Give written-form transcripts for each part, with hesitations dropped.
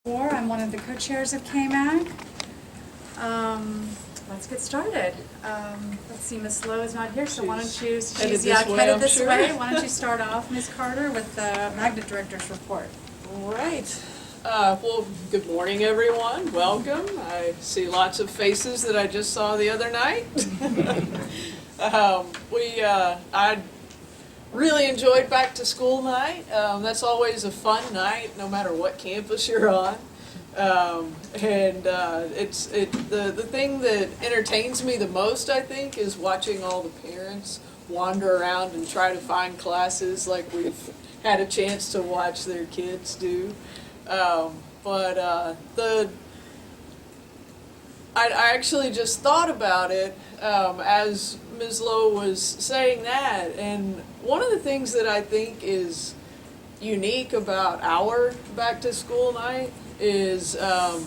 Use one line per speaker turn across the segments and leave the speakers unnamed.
I'm one of the co-chairs of KMag. Let's get started. Let's see, Ms. Lowe is not here, so why don't you, she's headed this way. Why don't you start off, Ms. Carter, with the Magnet Director's report.
All right. Well, good morning, everyone. Welcome. I see lots of faces that I just saw the other night. I really enjoyed back to school night. That's always a fun night, no matter what campus you're on. The thing that entertains me the most, I think, is watching all the parents wander around and try to find classes like we've had a chance to watch their kids do. I actually just thought about it as Ms. Lowe was saying that, and one of the things that I think is unique about our back to school night is, and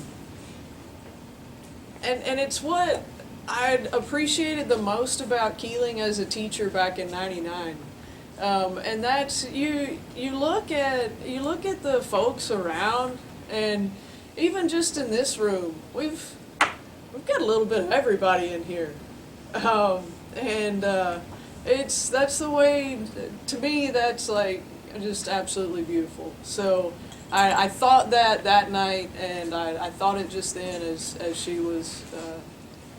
it's what I appreciated the most about Keeling as a teacher back in '99. And that's you look at the folks around, and even just in this room, we've got a little bit of everybody in here, that's the way, to me, that's like just absolutely beautiful. So I thought that night, and I thought it just then as she was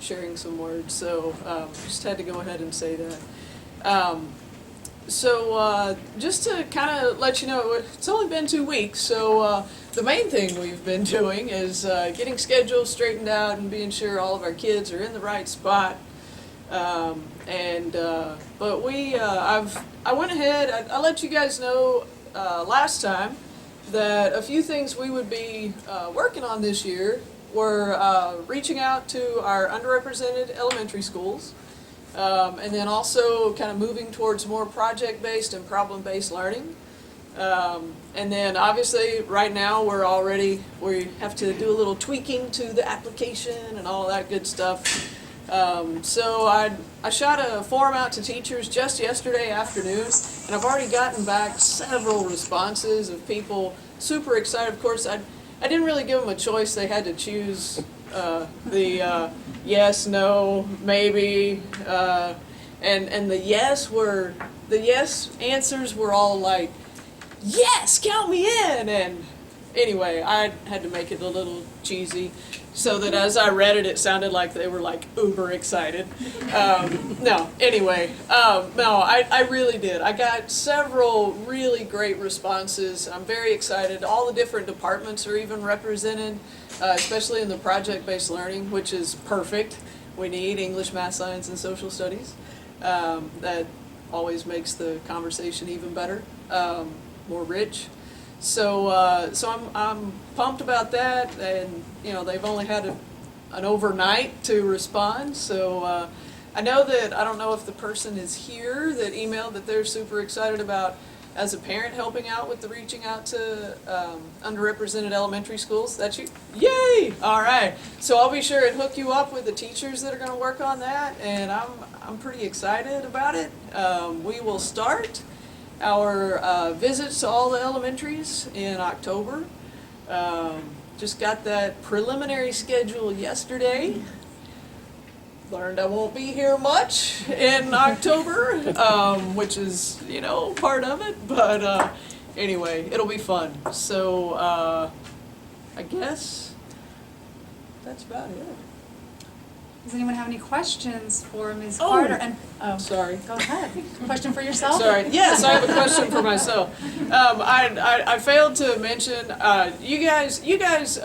sharing some words. So just had to go ahead and say that. Just to kind of let you know, it's only been 2 weeks, so the main thing we've been doing is getting schedules straightened out and being sure all of our kids are in the right spot. I went ahead, I let you guys know last time that a few things we would be working on this year were reaching out to our underrepresented elementary schools, and then also kind of moving towards more project-based and problem-based learning. And then obviously right now we have to do a little tweaking to the application and all that good stuff. So I shot a form out to teachers just yesterday afternoon, and I've already gotten back several responses of people super excited. Of course, I didn't really give them a choice. They had to choose the yes, no, maybe, and the yes answers were all like, yes, count me in. And anyway, I had to make it a little cheesy so that as I read it, it sounded like they were like uber excited. I really did. I got several really great responses. I'm very excited. All the different departments are even represented, especially in the project-based learning, which is perfect. We need English, math, science, and social studies. That always makes the conversation even better, more rich. So I'm pumped about that, and they've only had an overnight to respond. So I don't know if the person is here that emailed that they're super excited about as a parent helping out with the reaching out to underrepresented elementary schools. That's you? Yay! All right. So I'll be sure and hook you up with the teachers that are going to work on that, and I'm pretty excited about it. We will start our visits to all the elementaries in October. Just got that preliminary schedule yesterday. Learned I won't be here much in October, which is, part of it. But anyway, it'll be fun. So I guess that's about it.
Does anyone have any questions for Ms. Carter?
Sorry.
Go ahead. Question for yourself?
Sorry. Yes, I have a question for myself. I failed to mention, you guys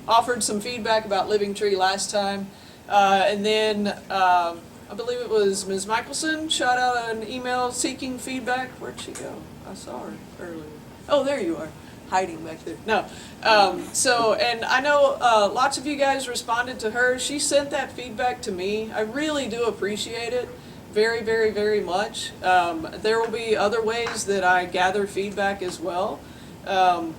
offered some feedback about Living Tree last time, and then I believe it was Ms. Michelson shot out an email seeking feedback. Where'd she go? I saw her earlier. Oh, there you are. Hiding back there. No. And I know lots of you guys responded to her. She sent that feedback to me. I really do appreciate it very, very, very much. There will be other ways that I gather feedback as well. I've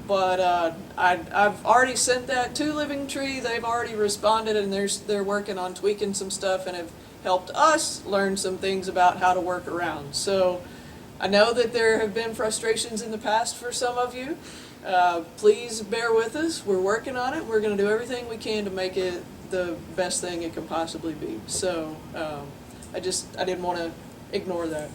already sent that to Living Tree. They've already responded, and they're working on tweaking some stuff and have helped us learn some things about how to work around. So I know that there have been frustrations in the past for some of you. Please bear with us. We're working on it. We're going to do everything we can to make it the best thing it can possibly be. So I didn't want to ignore that.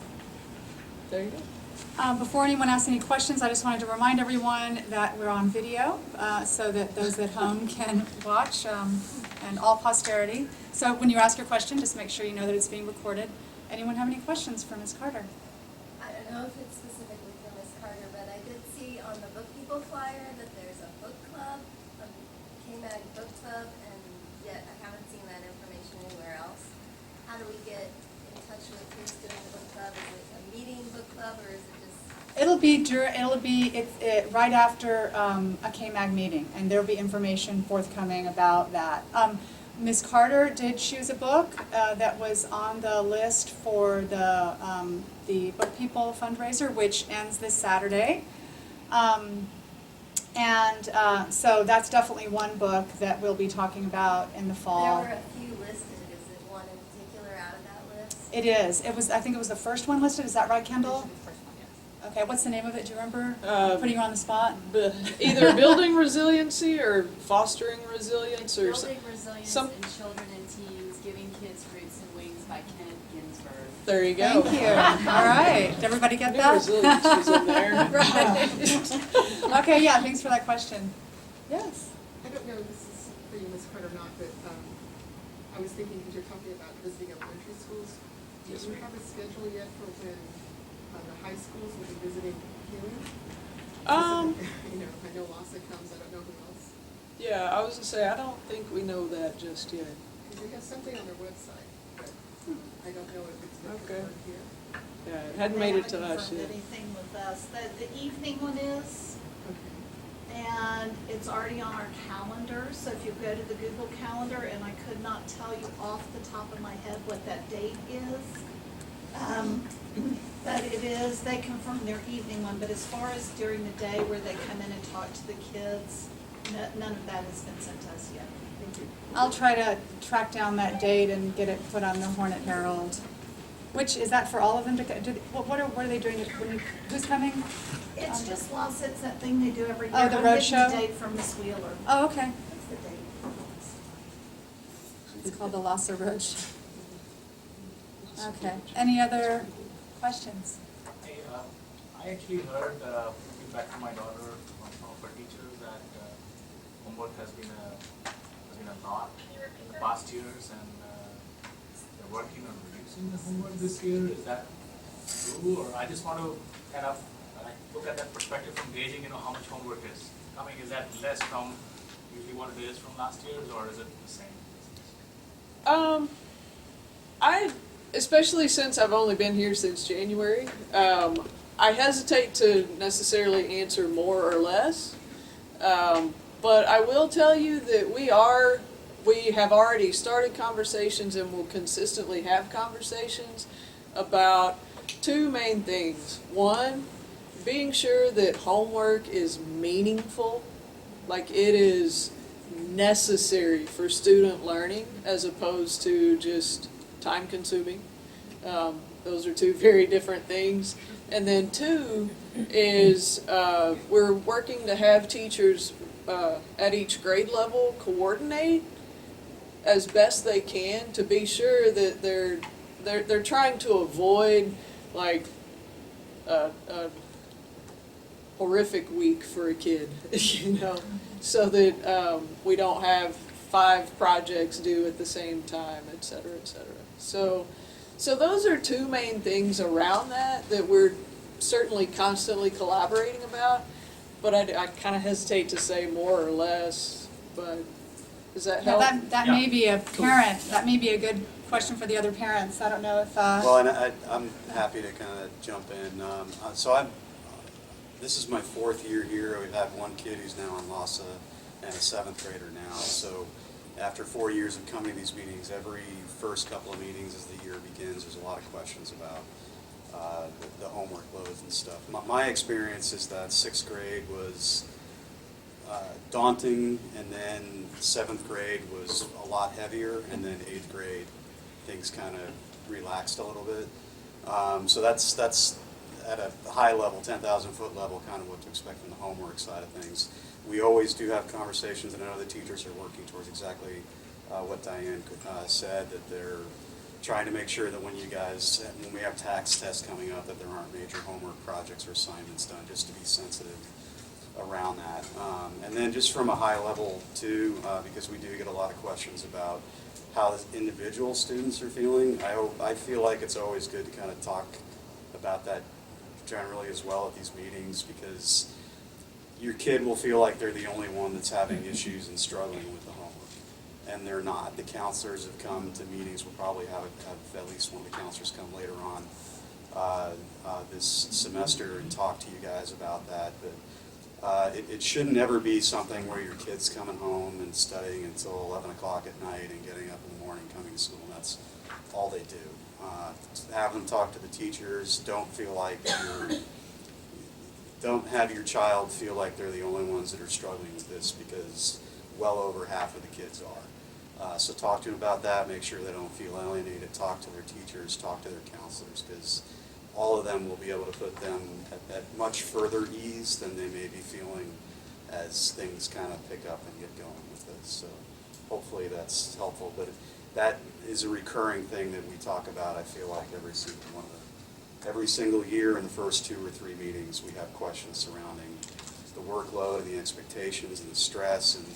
There you go.
Before anyone asks any questions, I just wanted to remind everyone that we're on video so that those at home can watch and all posterity. So when you ask your question, just make sure you know that it's being recorded. Anyone have any questions for Ms. Carter?
I don't know if it's specifically for Ms. Carter, but I did see on the Book People flyer that there's a book club, a KMag book club, and yet I haven't seen that information anywhere else. How do we get in touch with who's doing the book club? Is it a meeting book club, or is it just?
It'll be right after a KMag meeting, and there'll be information forthcoming about that. Ms. Carter did choose a book that was on the list for the Book People fundraiser, which ends this Saturday. So that's definitely one book that we'll be talking about in the fall.
There were a few listed. Is it one in particular out of that list?
It is. I think it was the first one listed. Is that right, Kendall? Okay, what's the name of it? Do you remember? Putting you on the spot?
Either building resiliency or fostering resilience or
Building Resilience in Children and Teens, Giving Kids Roots and Wings by Kenneth Ginsburg.
There you go.
Thank you. All right. Did everybody get that?
Resilience was in there.
Right. Okay, yeah, thanks for that question. Yes.
I don't know if this is for you, Ms. Carter, or not, but I was thinking, because you're talking about visiting elementary schools, do you have a schedule yet for when the high schools will be visiting Healing? You know, I know LASA comes, I don't know who else.
Yeah, I was going to say, I don't think we know that just yet.
Because they have something on their website, but I don't know if it's been
Okay.
confirmed here.
Yeah, it hadn't made it to us
They
yet.
haven't confirmed anything with us. The evening one is,
Okay.
and it's already on our calendar, so if you go to the Google Calendar, and I could not tell you off the top of my head what that date is. But it is, they confirm their evening one, but as far as during the day where they come in and talk to the kids, none of that has been sent to us yet.
Thank you.
I'll try to track down that date and get it put on the Hornet Herald. Which, is that for all of them to, what are they doing, who's coming?
It's just LASA, it's that thing they do every year.
Oh, the road show?
I'm getting the date from Miss Wheeler.
Oh, okay.
What's the date?
It's called the Lhasa Roach. Okay, any other questions?
Hey, I actually heard feedback from my daughter, from some of her teachers, that homework has been a lot in the past years, and they're working on reducing the homework this year. Is that true, or I just want to kind of look at that perspective from gauging, how much homework is coming. Is that less from usually what it is from last year's, or is it the same?
Especially since I've only been here since January, I hesitate to necessarily answer more or less. But I will tell you that we have already started conversations and will consistently have conversations about two main things. One, being sure that homework is meaningful, like it is necessary for student learning as opposed to just time consuming. Those are two very different things. And then two is we're working to have teachers at each grade level coordinate as best they can to be sure that they're trying to avoid like a horrific week for a kid, so that we don't have 5 projects due at the same time, et cetera, et cetera. So those are two main things around that we're certainly constantly collaborating about, but I kind of hesitate to say more or less, but does that help?
That may be a parent, that may be a good question for the other parents. I don't know if,
Well, and I'm happy to kind of jump in. This is my 4th year here. We have one kid who's now in LASA and a 7th grader now. So after 4 years of coming to these meetings, every first couple of meetings as the year begins, there's a lot of questions about the homework loads and stuff. My experience is that 6th grade was daunting, and then 7th grade was a lot heavier, and then 8th grade things kind of relaxed a little bit. So that's at a high level, 10,000-foot level, kind of what to expect from the homework side of things. We always do have conversations, and I know the teachers are working towards exactly what Diane said, that they're trying to make sure that when we have tax tests coming up, that there aren't major homework projects or assignments done, just to be sensitive around that. And then just from a high level too, because we do get a lot of questions about how individual students are feeling. I feel like it's always good to kind of talk about that generally as well at these meetings, because your kid will feel like they're the only one that's having issues and struggling with the homework, and they're not. The counselors have come to meetings. We'll probably have at least one of the counselors come later on this semester and talk to you guys about that. But it should never be something where your kid's coming home and studying until 11 o'clock at night and getting up in the morning coming to school, and that's all they do. Have them talk to the teachers. Don't have your child feel like they're the only ones that are struggling with this, because well over half of the kids are. So talk to them about that, make sure they don't feel alienated, talk to their teachers, talk to their counselors, because all of them will be able to put them at much further ease than they may be feeling as things kind of pick up and get going with this. So hopefully that's helpful. But that is a recurring thing that we talk about, I feel like, every single year in the first 2 or 3 meetings. We have questions surrounding the workload and the expectations and the stress, and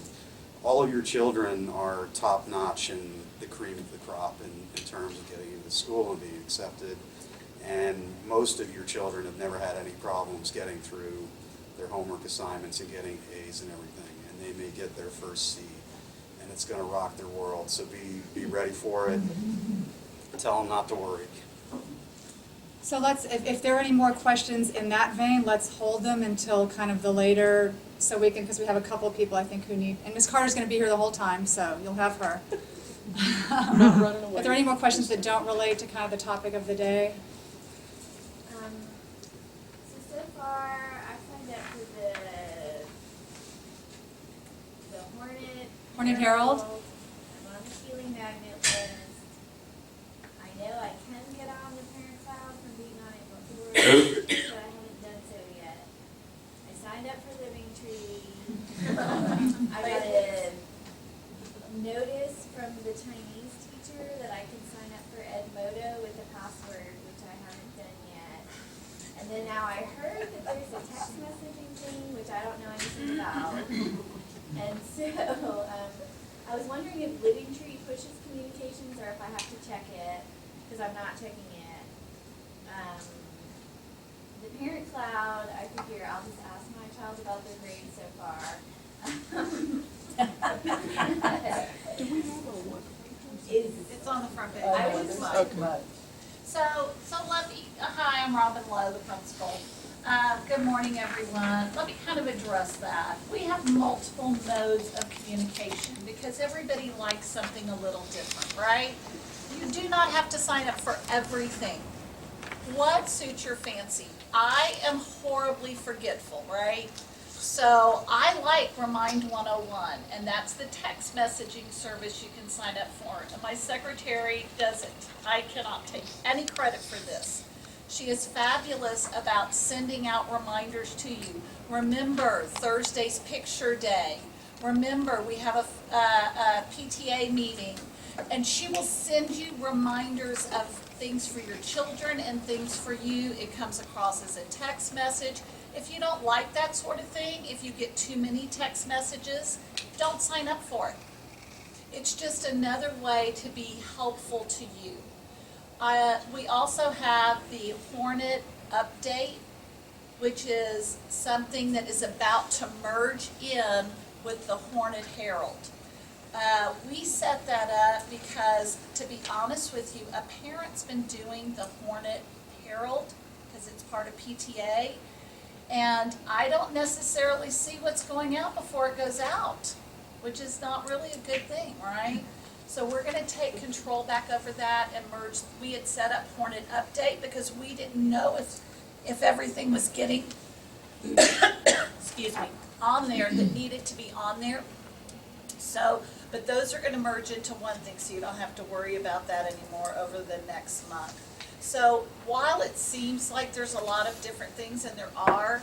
all of your children are top notch and the cream of the crop in terms of getting into school and being accepted. And most of your children have never had any problems getting through their homework assignments and getting A's and everything. And they may get their first C, and it's going to rock their world. So be ready for it. Tell them not to worry.
So if there are any more questions in that vein, let's hold them until kind of the later, so we can, because we have a couple of people I think who need, and Ms. Carter's going to be here the whole time, so you'll have her.
Not running away.
Are there any more questions that don't relate to kind of the topic of the day?
So far, I signed up for the
Hornet Herald.
I'm on the Healing Magnet list. I know I can get on the Parent Cloud from being on it before, but I haven't done so yet. I signed up for Living Tree. I got a notice from the Chinese teacher that I can sign up for Edmodo with a password, which I haven't done yet. And then now I heard that there's a text messaging thing, which I don't know anything about. And so I was wondering if Living Tree pushes communications or if I have to check it, because I'm not checking it. The Parent Cloud, I figure I'll just ask my child about their grades so far.
Do we have a what?
It's on the front page.
I was just
Okay.
So let me, hi, I'm Robin Lowe, the principal. Good morning, everyone. Let me kind of address that. We have multiple modes of communication because everybody likes something a little different, right? You do not have to sign up for everything. What suits your fancy? I am horribly forgetful, right? So I like Remind 101, and that's the text messaging service you can sign up for. And my secretary doesn't. I cannot take any credit for this. She is fabulous about sending out reminders to you. Remember Thursday's picture day. Remember we have a PTA meeting. And she will send you reminders of things for your children and things for you. It comes across as a text message. If you don't like that sort of thing, if you get too many text messages, don't sign up for it. It's just another way to be helpful to you. We also have the Hornet update, which is something that is about to merge in with the Hornet Herald. We set that up because, to be honest with you, a parent's been doing the Hornet Herald because it's part of PTA, and I don't necessarily see what's going out before it goes out, which is not really a good thing, right? So we're going to take control back over that and merge. We had set up Hornet Update because we didn't know if everything was getting excuse me, on there that needed to be on there. So, but those are going to merge into one thing, so you don't have to worry about that anymore over the next month. So while it seems like there's a lot of different things, and there are,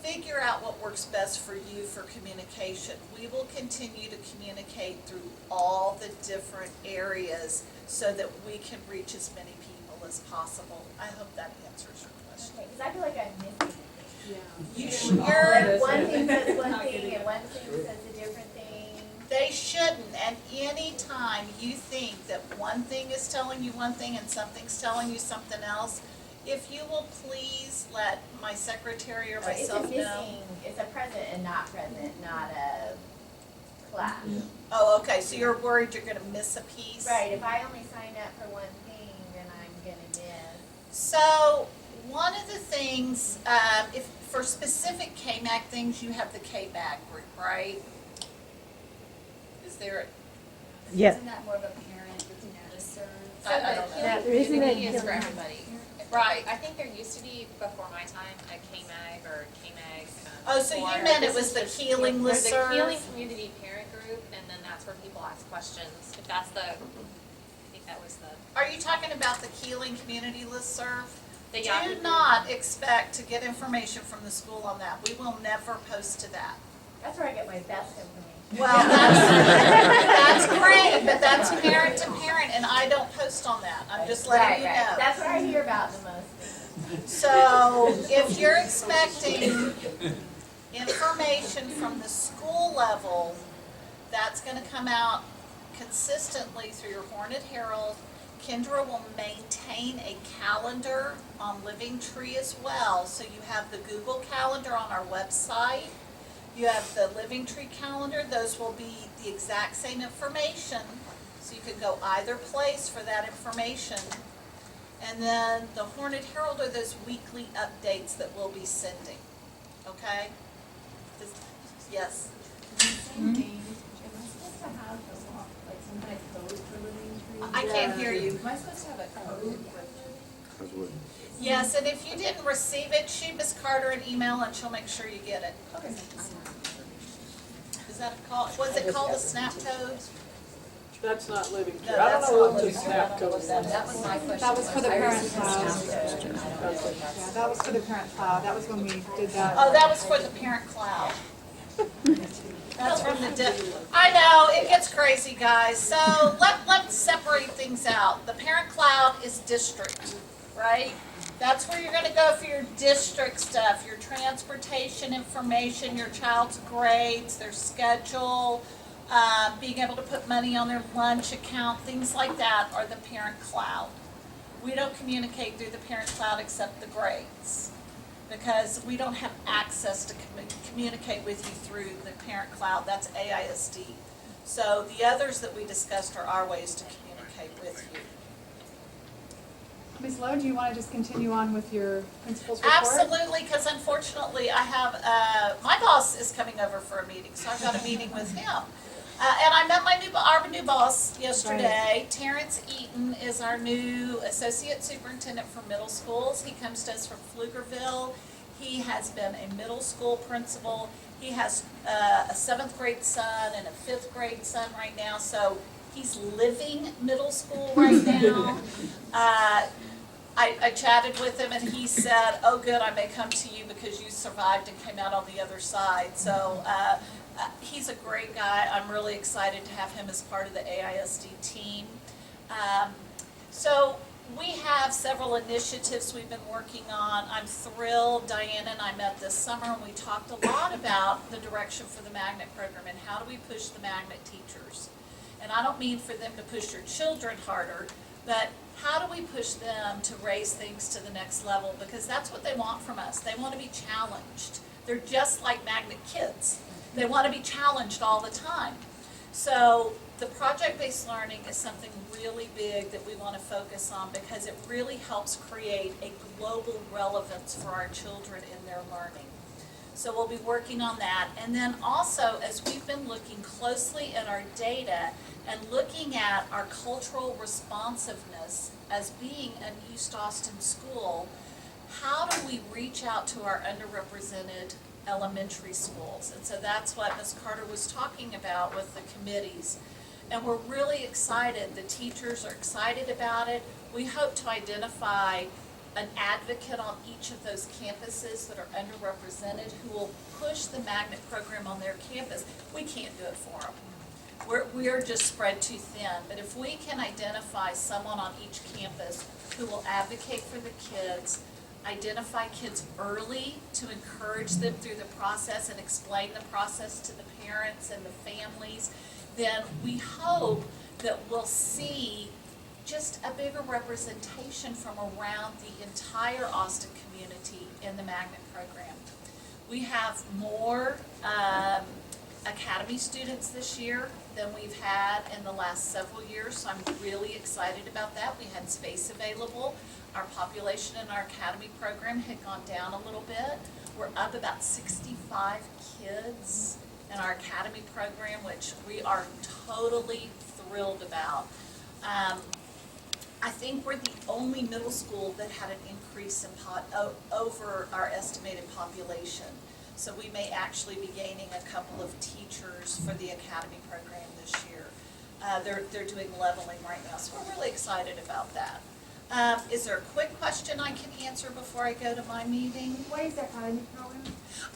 figure out what works best for you for communication. We will continue to communicate through all the different areas so that we can reach as many people as possible. I hope that answers your question.
Okay, because I feel like I'm missing
Yeah.
You
Like
sure?
one thing says one thing and one thing says a different thing.
They shouldn't, and any time you think that one thing is telling you one thing and something's telling you something else, if you will please let my secretary or
It's a
myself know.
missing, it's a present and not present, not a class.
Oh, okay, so you're worried you're gonna miss a piece?
Right, if I only sign up for one thing, then I'm gonna miss.
So, one of the things, if, for specific KMag things, you have the KMag group, right? Is there,
Yes.
Isn't that more of a parent listserv?
I don't know.
There isn't
Community
a-
is for everybody.
Right.
I think there used to be, before my time, a KMag or KMag.
Oh, so you
or-
meant it
this
was
is
the
just-
Keeling
There's a
listserv?
Keeling community parent group, and then that's where people ask questions. If that's the, I think that was the.
Are you talking about the Keeling Community Listserv?
The Yahoo
Do
group.
not expect to get information from the school on that. We will never post to that.
That's where I get my best information.
Well, that's great, but that's parent to parent, and I don't post on that. I'm just letting you know.
That's what I hear about the most.
So if you're expecting information from the school level, that's gonna come out consistently through your Hornet Herald. Kendra will maintain a calendar on Living Tree as well. So you have the Google Calendar on our website. You have the Living Tree calendar. Those will be the exact same information. So you can go either place for that information. And then the Hornet Herald are those weekly updates that we'll be sending. Okay? Yes?
Same thing, am I supposed to have like some kind of code for Living Tree?
I can't hear you.
Am I supposed to have a code for Living?
Yes, and if you didn't receive it, shoot Ms. Carter an email and she'll make sure you get it.
Okay.
Is that called, was it called a snap code?
That's not Living Tree.
No,
I don't
that's
know
not
what the
Living Tree.
snap code is.
That was my question.
That was for the
I
parent
received a
cloud.
snap code. I don't know what that's.
Yeah, that was for the parent cloud, that was when we did that.
Oh, that was for the parent cloud. That's from the, I know, it gets crazy, guys. So let's separate things out. The parent cloud is district, right? That's where you're gonna go for your district stuff, your transportation information, your child's grades, their schedule, being able to put money on their lunch account, things like that are the parent cloud. We don't communicate through the parent cloud except the grades, because we don't have access to communicate with you through the parent cloud. That's AISD. So the others that we discussed are our ways to communicate with you.
Ms. Lowe, do you want to just continue on with your principal's report?
Absolutely, because unfortunately I have, my boss is coming over for a meeting, so I've got a meeting with him. And I met our new boss yesterday. Terrence Eaton is our new associate superintendent for middle schools. He comes to us from Pflugerville. He has been a middle school principal. He has a 7th grade son and a 5th grade son right now, so he's living middle school right now. I chatted with him and he said, oh good, I may come to you because you survived and came out on the other side. So he's a great guy. I'm really excited to have him as part of the AISD team. So we have several initiatives we've been working on. I'm thrilled. Diana and I met this summer and we talked a lot about the direction for the magnet program and how do we push the magnet teachers. And I don't mean for them to push your children harder, but how do we push them to raise things to the next level? Because that's what they want from us. They want to be challenged. They're just like magnet kids. They want to be challenged all the time. So the project-based learning is something really big that we want to focus on because it really helps create a global relevance for our children in their learning. So we'll be working on that. And then also, as we've been looking closely at our data and looking at our cultural responsiveness as being an East Austin school, how do we reach out to our underrepresented elementary schools? And so that's what Ms. Carter was talking about with the committees. And we're really excited. The teachers are excited about it. We hope to identify an advocate on each of those campuses that are underrepresented who will push the magnet program on their campus. We can't do it for them. We're just spread too thin. But if we can identify someone on each campus who will advocate for the kids, identify kids early to encourage them through the process and explain the process to the parents and the families, then we hope that we'll see just a bigger representation from around the entire Austin community in the magnet program. We have more academy students this year than we've had in the last several years, so I'm really excited about that. We had space available. Our population in our academy program had gone down a little bit. We're up about 65 kids in our academy program, which we are totally thrilled about. I think we're the only middle school that had an increase in over our estimated population. So we may actually be gaining a couple of teachers for the academy program this year. They're doing leveling right now, so we're really excited about that. Is there a quick question I can answer before I go to my meeting?
What is the academy program?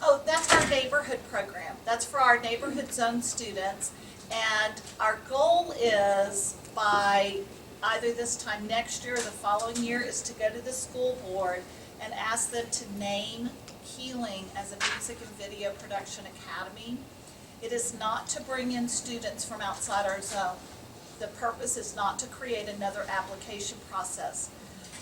Oh, that's our neighborhood program. That's for our neighborhood zone students. And our goal is by either this time next year or the following year is to go to the school board and ask them to name Healing as a music and video production academy. It is not to bring in students from outside our zone. The purpose is not to create another application process.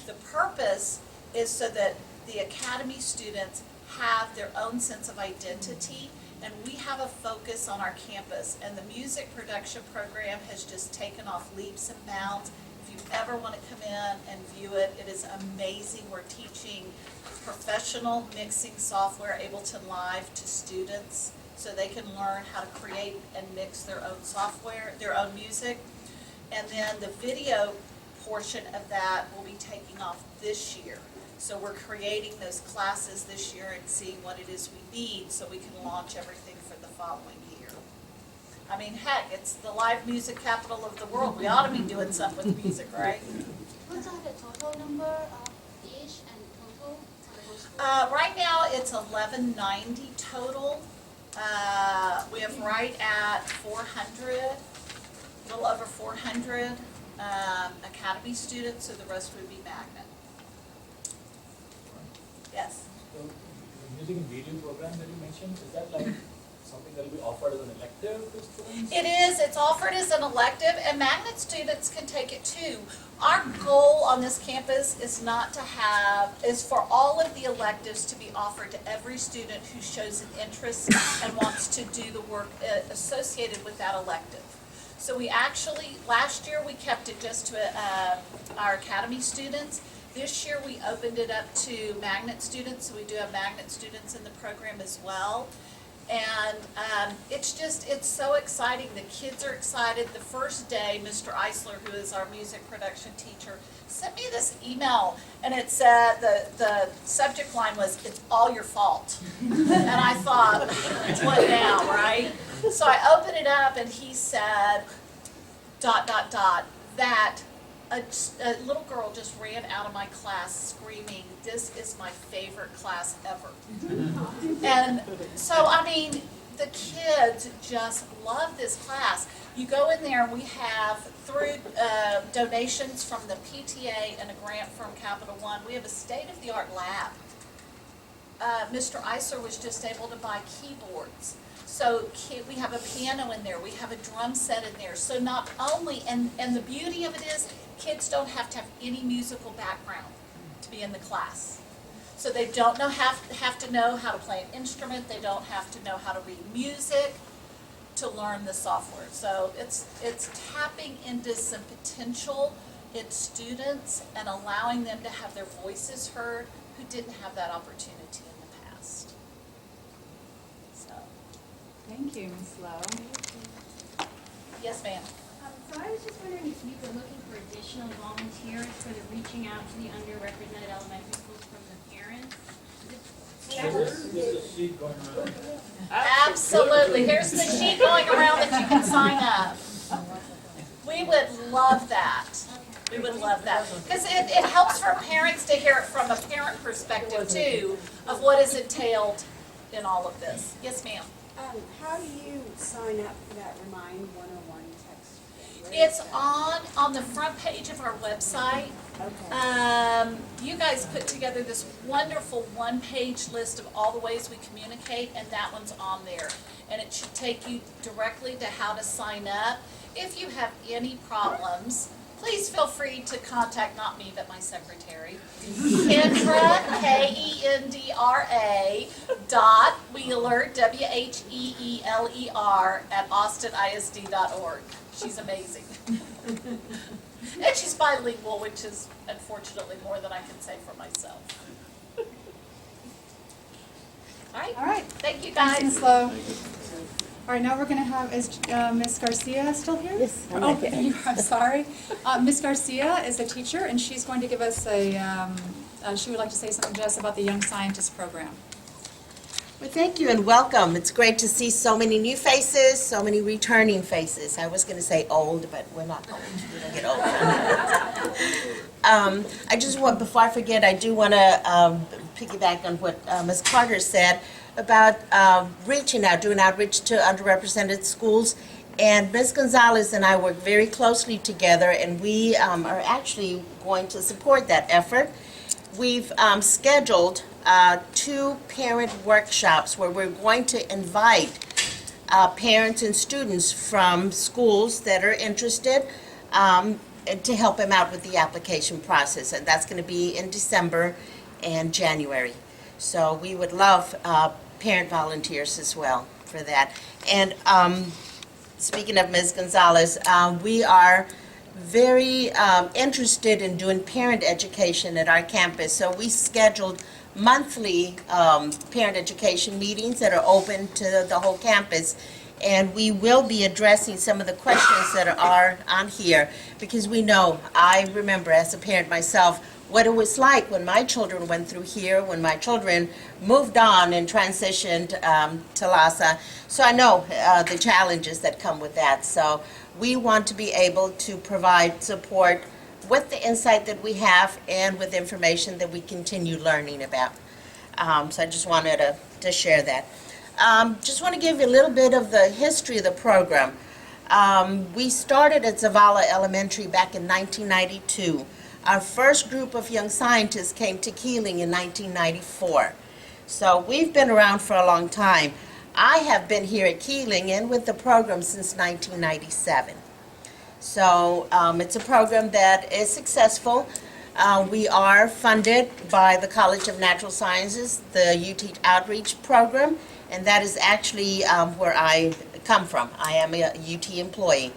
The purpose is so that the academy students have their own sense of identity, and we have a focus on our campus, and the music production program has just taken off leaps and bounds. If you ever want to come in and view it, it is amazing. We're teaching professional mixing software able to live to students so they can learn how to create and mix their own software, their own music. And then the video portion of that will be taking off this year. So we're creating those classes this year and seeing what it is we need so we can launch everything for the following year. I mean, heck, it's the live music capital of the world. We ought to be doing something with music, right?
What's the total number of each and total for the whole school?
Right now, it's 1190 total. We have right at 400, a little over 400 academy students, so the rest would be magnet. Yes?
So, the music and video program that you mentioned, is that like something that will be offered as an elective to students?
It is. It's offered as an elective, and magnet students can take it too. Our goal on this campus is not to is for all of the electives to be offered to every student who shows an interest and wants to do the work associated with that elective. So we actually, last year we kept it just to our academy students. This year we opened it up to magnet students, so we do have magnet students in the program as well. And it's so exciting. The kids are excited. The first day, Mr. Eisler, who is our music production teacher, sent me this email, and it said, the subject line was, "It's all your fault." And I thought, what now, right? So I opened it up, and he said, ... that a little girl just ran out of my class screaming, "This is my favorite class ever." And so, I mean, the kids just love this class. You go in there and we have, through donations from the PTA and a grant from Capital One, we have a state-of-the-art lab. Mr. Eisler was just able to buy keyboards. So we have a piano in there, we have a drum set in there. So not only, and the beauty of it is, kids don't have to have any musical background to be in the class. So they don't have to know how to play an instrument, they don't have to know how to read music to learn the software. So it's tapping into some potential in students and allowing them to have their voices heard who didn't have that opportunity in the past. So,
Thank you, Ms. Lowe.
yes, ma'am.
So I was just wondering if you were looking for additional volunteers for the reaching out to the underrepresented elementary schools from the parents.
There's a sheet going around.
Absolutely. Here's the sheet going around that you can sign up. We would love that. We would love that. Because it helps for parents to hear it from a parent perspective too, of what is entailed in all of this. Yes, ma'am.
How do you sign up for that Remind 101 text thing?
It's on the front page of our website.
Okay.
You guys put together this wonderful one-page list of all the ways we communicate, and that one's on there. And it should take you directly to how to sign up. If you have any problems, please feel free to contact, not me, but my secretary, Kendra, Kendra, dot Wheeler, Wheeler, at austinisd.org. She's amazing. And she's bilingual, which is unfortunately more than I can say for myself. All right, thank you guys.
Thanks, Ms. Lowe. All right, now we're going to have, is Ms. Garcia still here?
Yes, I'm
Oh,
right here.
I'm sorry. Ms. Garcia is a teacher, and she's going to give us she would like to say something to us about the Young Scientist Program.
Well, thank you and welcome. It's great to see so many new faces, so many returning faces. I was going to say old, but we're not old. We don't get old. I just want, before I forget, I do want to piggyback on what Ms. Carter said about reaching out, doing outreach to underrepresented schools. And Ms. Gonzalez and I work very closely together, and we are actually going to support that effort. We've scheduled 2 parent workshops where we're going to invite parents and students from schools that are interested to help them out with the application process. And that's going to be in December and January. So we would love parent volunteers as well for that. And speaking of Ms. Gonzalez, we are very interested in doing parent education at our campus. So we scheduled monthly parent education meetings that are open to the whole campus. And we will be addressing some of the questions that are on here, because we know, I remember as a parent myself, what it was like when my children went through here, when my children moved on and transitioned to LASA. So I know the challenges that come with that. So we want to be able to provide support with the insight that we have and with information that we continue learning about. So I just wanted to share that. Just want to give you a little bit of the history of the program. We started at Zavala Elementary back in 1992. Our first group of young scientists came to Keeling in 1994. So we've been around for a long time. I have been here at Keeling and with the program since 1997. So it's a program that is successful. We are funded by the College of Natural Sciences, the UT Outreach Program, and that is actually where I come from. I am a UT employee.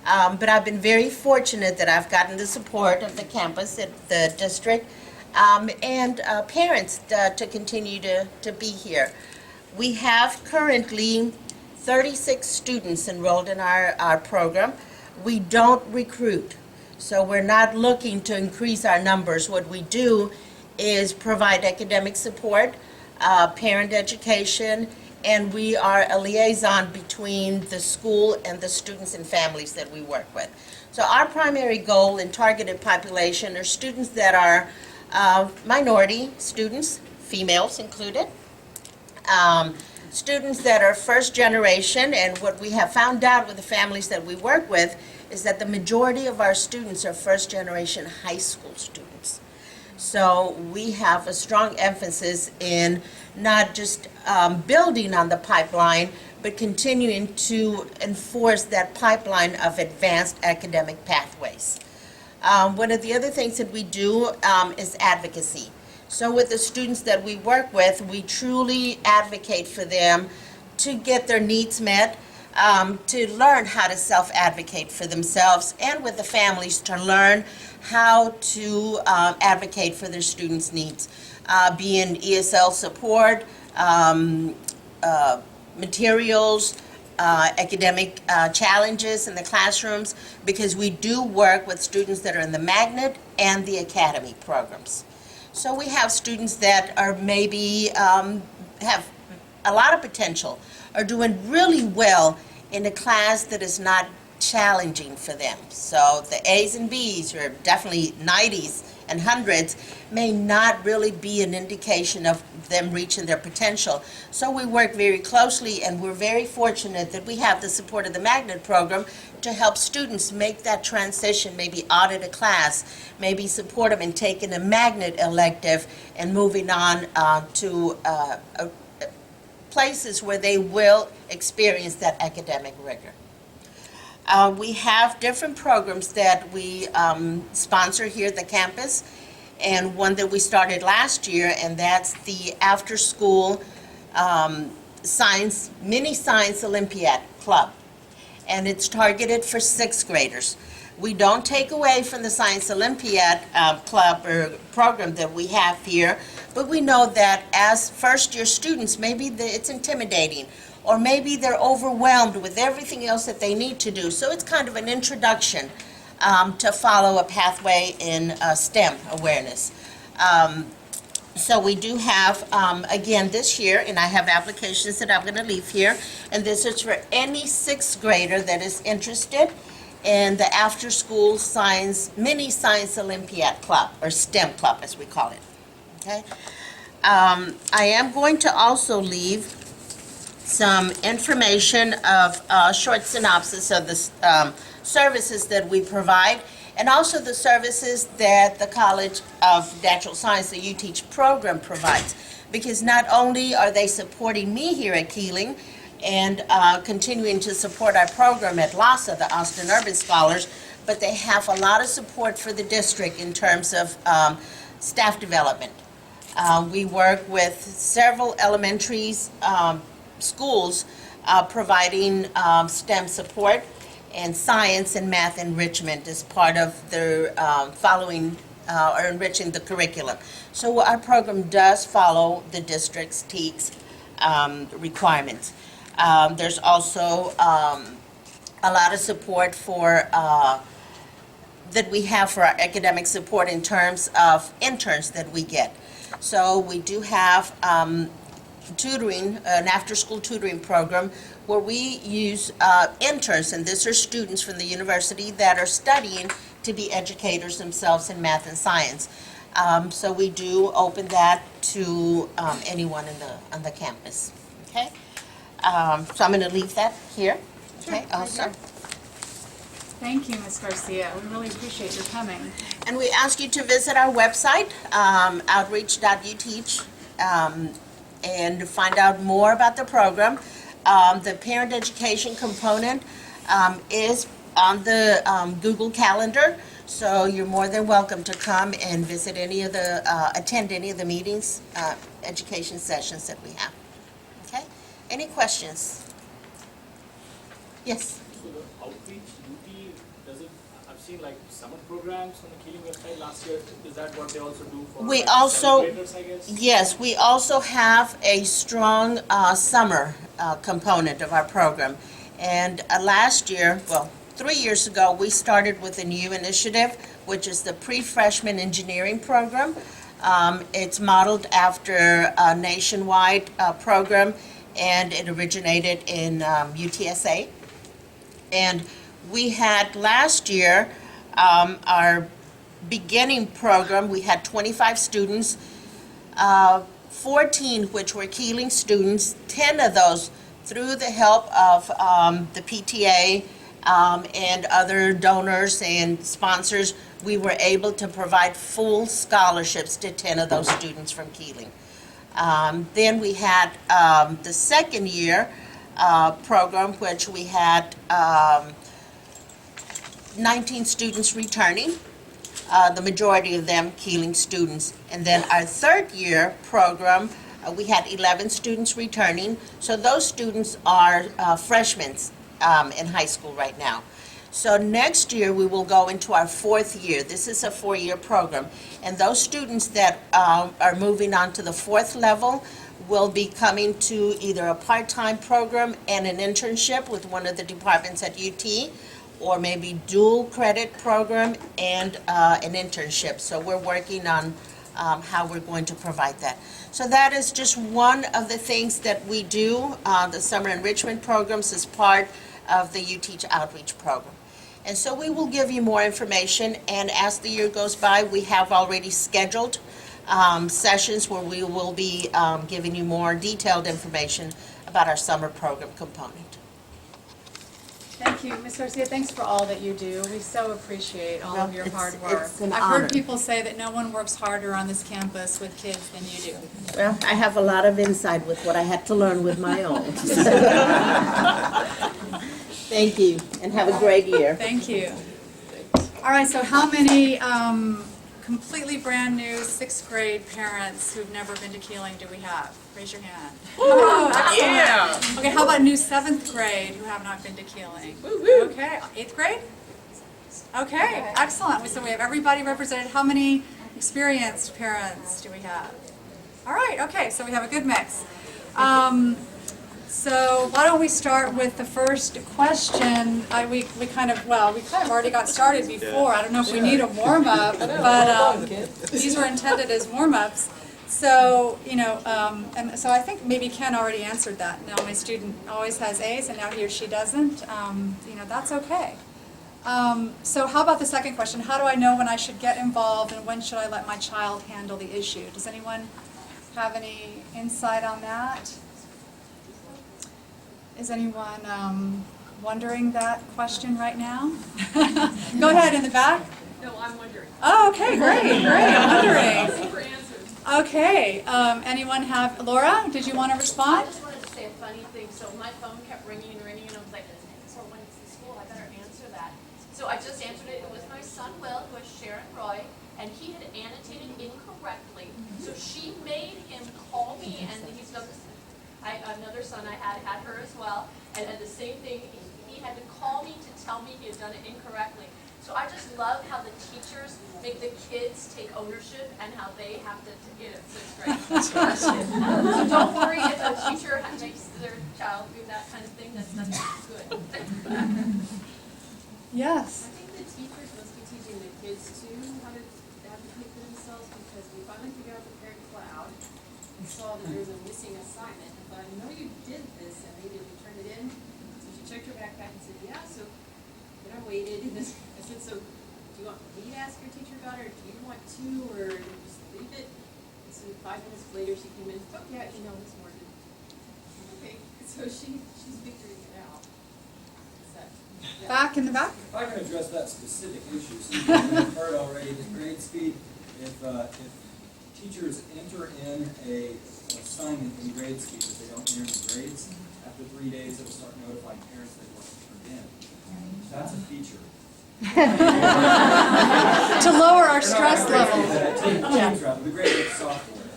But I've been very fortunate that I've gotten the support of the campus, at the district, and parents to continue to be here. We have currently 36 students enrolled in our program. We don't recruit, so we're not looking to increase our numbers. What we do is provide academic support, parent education, and we are a liaison between the school and the students and families that we work with. So our primary goal and targeted population are students that are minority students, females included, students that are first generation, and what we have found out with the families that we work with is that the majority of our students are first generation high school students. So we have a strong emphasis in not just building on the pipeline, but continuing to enforce that pipeline of advanced academic pathways. One of the other things that we do is advocacy. So with the students that we work with, we truly advocate for them to get their needs met, to learn how to self-advocate for themselves, and with the families to learn how to advocate for their students' needs, be in ESL support, materials, academic challenges in the classrooms, because we do work with students that are in the magnet and the academy programs. So we have students that are maybe have a lot of potential, are doing really well in a class that is not challenging for them. So the A's and B's, or definitely 90s and 100s, may not really be an indication of them reaching their potential. So we work very closely, and we're very fortunate that we have the support of the Magnet program to help students make that transition, maybe audit a class, maybe support them in taking a Magnet elective and moving on to places where they will experience that academic rigor. We have different programs that we sponsor here at the campus, and one that we started last year, and that's the after-school mini science Olympiad Club, and it's targeted for 6th graders. We don't take away from the Science Olympiad Club or program that we have here, but we know that as first-year students, maybe it's intimidating, or maybe they're overwhelmed with everything else that they need to do. So it's kind of an introduction to follow a pathway in STEM awareness. So we do have, again, this year, and I have applications that I'm going to leave here, and this is for any 6th grader that is interested in the after-school mini science Olympiad Club, or STEM Club as we call it. Okay? I am going to also leave some information of short synopsis of the services that we provide, and also the services that the College of Natural Science, the UTeach program, provides. Because not only are they supporting me here at Keeling and continuing to support our program at LASA, the Austin Urban Scholars, but they have a lot of support for the district in terms of staff development. We work with several elementary schools providing STEM support, and science and math enrichment is part of their following or enriching the curriculum. So our program does follow the district's TEKS requirements. There's also a lot of support for that we have for our academic support in terms of interns that we get. So we do have tutoring, an after-school tutoring program where we use interns, and these are students from the university that are studying to be educators themselves in math and science. So we do open that to anyone on the campus. Okay, so I'm going to leave that here. Okay, also.
Thank you, Ms. Garcia. We really appreciate your coming.
And we ask you to visit our website, outreach.uteach, and find out more about the program. The parent education component is on the Google Calendar, so you're more than welcome to come and visit any of the, attend any of the meetings, education sessions that we have. Okay? Any questions? Yes?
So the outreach, does it, I've seen like summer programs on the Keeling website last year. Is that what they also do for
We
like,
also,
7th graders, I guess?
yes, we also have a strong summer component of our program. And last year, well, 3 years ago, we started with a new initiative, which is the pre-freshman engineering program. It's modeled after a nationwide program, and it originated in UTSA. And we had last year, our beginning program, we had 25 students, 14 which were Keeling students, 10 of those through the help of the PTA and other donors and sponsors, we were able to provide full scholarships to 10 of those students from Keeling. Then we had the second year program, which we had 19 students returning, the majority of them Keeling students. And then our third year program, we had 11 students returning. So those students are freshmen in high school right now. So next year we will go into our fourth year. This is a 4-year program. And those students that are moving on to the fourth level will be coming to either a part-time program and an internship with one of the departments at UT, or maybe dual credit program and an internship. So we're working on how we're going to provide that. So that is just one of the things that we do. The summer enrichment programs is part of the You Teach Outreach Program. And so we will give you more information, and as the year goes by, we have already scheduled sessions where we will be giving you more detailed information about our summer program component.
Thank you, Ms. Garcia, thanks for all that you do. We so appreciate all of your
Well,
hard
it's-
work.
it's an
I've
honor.
heard people say that no one works harder on this campus with kids than you do.
Well, I have a lot of insight with what I had to learn with my own. Thank you, and have a great year.
Thank you. All right, so how many completely brand-new sixth grade parents who've never been to Keeling do we have? Raise your hand. Oh, excellent. Okay, how about new seventh grade who have not been to Keeling? Okay, eighth grade? Okay, excellent. So we have everybody represented. How many experienced parents do we have? All right, okay, so we have a good mix. So why don't we start with the first question? We kind of already got started before. I don't know if we need a warm-up, but these were intended as warm-ups. So, and so I think maybe Ken already answered that. Now my student always has A's and now he or she doesn't. That's okay. So how about the second question? How do I know when I should get involved and when should I let my child handle the issue? Does anyone have any insight on that? Is anyone wondering that question right now? Go ahead, in the back.
No, I'm wondering.
Oh, okay, great, I'm wondering.
Super answers.
Okay, anyone have, Laura, did you want to
I
respond?
just wanted to say a funny thing. So my phone kept ringing and ringing, and I was like, so when it's in school, I better answer that. So I just answered it. It was my son, Will, who is Sharon Roy, and he had annotated incorrectly. So she made him call me, and he's done this. Another son I had her as well, and the same thing, he had to call me to tell me he had done it incorrectly. So I just love how the teachers make the kids take ownership and how they have to, so it's great. So don't worry if a teacher makes their child do that kind of thing, that's good.
Yes.
I think the teachers must be teaching the kids too how to advocate for themselves, because we finally figured out the parent cloud and saw that there was a missing assignment. And thought, I know you did this, and maybe if you turned it in. So she checked her backpack and said, yeah, so then I waited. And I said, so do you want me to ask your teacher about it, or do you want to, or just leave it? And so 5 minutes later she came in, oh yeah, email this morning. Okay, so she's figuring it out. Yeah.
Back in the back?
If I can address that specific issue, since we've heard already, the grade speed, if teachers enter in an assignment in grade speed that they don't enter in the grades, after 3 days it'll start notifying parents that it wasn't turned in. That's a feature.
To lower our stress level.
The grade is software.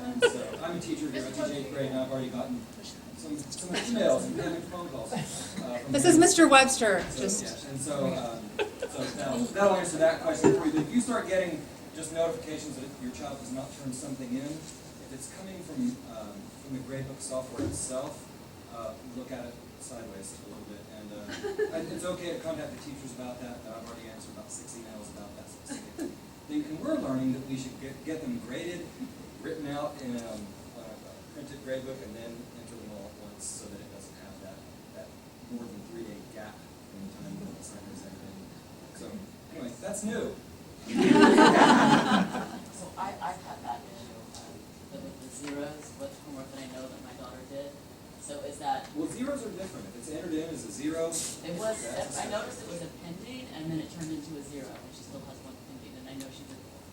And so I'm a teacher here, I teach 8th grade, and I've already gotten some emails and phone calls.
This is Mr. Webster.
And so that'll answer that question for you. But if you start getting just notifications that your child has not turned something in, if it's coming from the gradebook software itself, look at it sideways a little bit. And it's okay to contact the teachers about that. I've already answered about 6 emails about that specific thing. And we're learning that we should get them graded, written out in a printed gradebook, and then enter them all at once so that it doesn't have that more than 3-day gap in the time that the assignment is entered in. So anyway, that's new.
So I've had that issue with the zeros with homework that I know that my daughter did. So is that...
Well, zeros are different. If it's entered in as a zero...
It was, I noticed it was a pending, and then it turned into a zero, and she still has one pending, and I know she did both.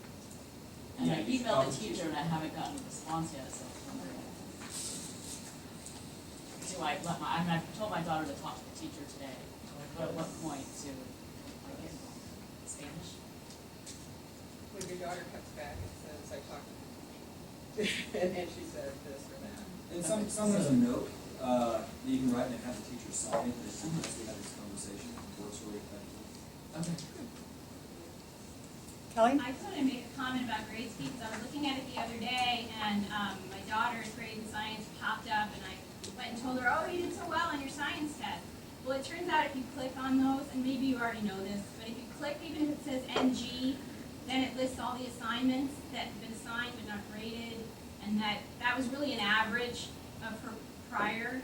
And I emailed the teacher, and I haven't gotten a response yet, so I'm wondering. Do I let my... I mean, I told my daughter to talk to the teacher today, but at what point to get involved? Spanish?
When your daughter comes back and says, I talked to you, and she said this or that.
And some there's a note that you can write and have the teacher sign it, that sometimes we have this conversation. It works really effectively.
Okay.
Kelly?
I just want to make a comment about grade speed, because I was looking at it the other day, and my daughter's grade in science popped up, and I went and told her, oh, you did so well on your science test. Well, it turns out if you click on those, and maybe you already know this, but if you click, even if it says NG, then it lists all the assignments that have been assigned but not graded, and that was really an average of her prior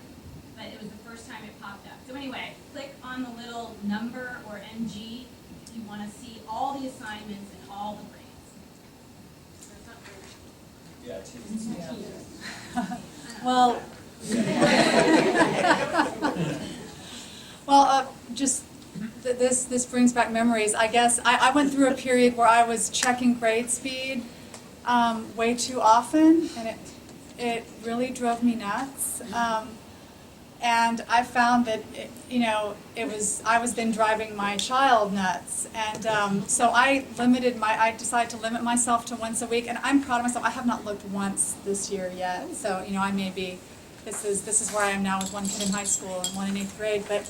but it was the first time it popped up. So anyway, click on the little number or MG if you want to see all the assignments and all the grades.
Yeah, teams.
Well, well, just this brings back memories. I guess I went through a period where I was checking grade speed way too often, and it really drove me nuts. And I found that I was then driving my child nuts, and so I decided to limit myself to once a week, and I'm proud of myself. I have not looked once this year yet, so I may be. This is where I am now with one kid in high school and one in 8th grade, but.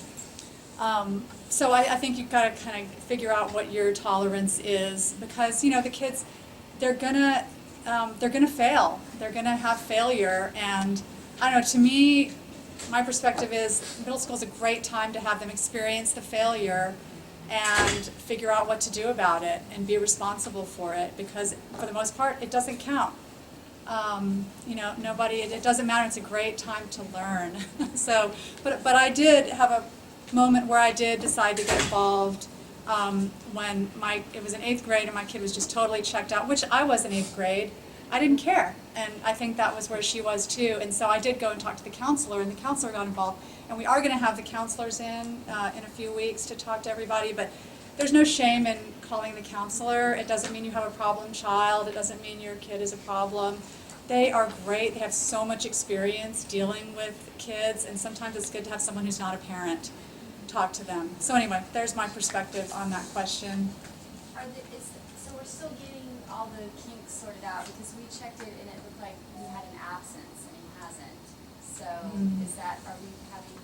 So I think you've got to kind of figure out what your tolerance is, because the kids, they're gonna fail. They're gonna have failure, and I don't know. To me, my perspective is middle school is a great time to have them experience the failure and figure out what to do about it and be responsible for it, because for the most part, it doesn't count. It doesn't matter. It's a great time to learn. So, but I did have a moment where I did decide to get involved when it was in 8th grade and my kid was just totally checked out, which I was in 8th grade. I didn't care, and I think that was where she was too. And so I did go and talk to the counselor, and the counselor got involved. And we are going to have the counselors in a few weeks to talk to everybody, but there's no shame in calling the counselor. It doesn't mean you have a problem child. It doesn't mean your kid is a problem. They are great. They have so much experience dealing with kids, and sometimes it's good to have someone who's not a parent talk to them. So anyway, there's my perspective on that question.
So we're still getting all the kinks sorted out, because we checked it and it looked like he had an absence and he hasn't. So are we having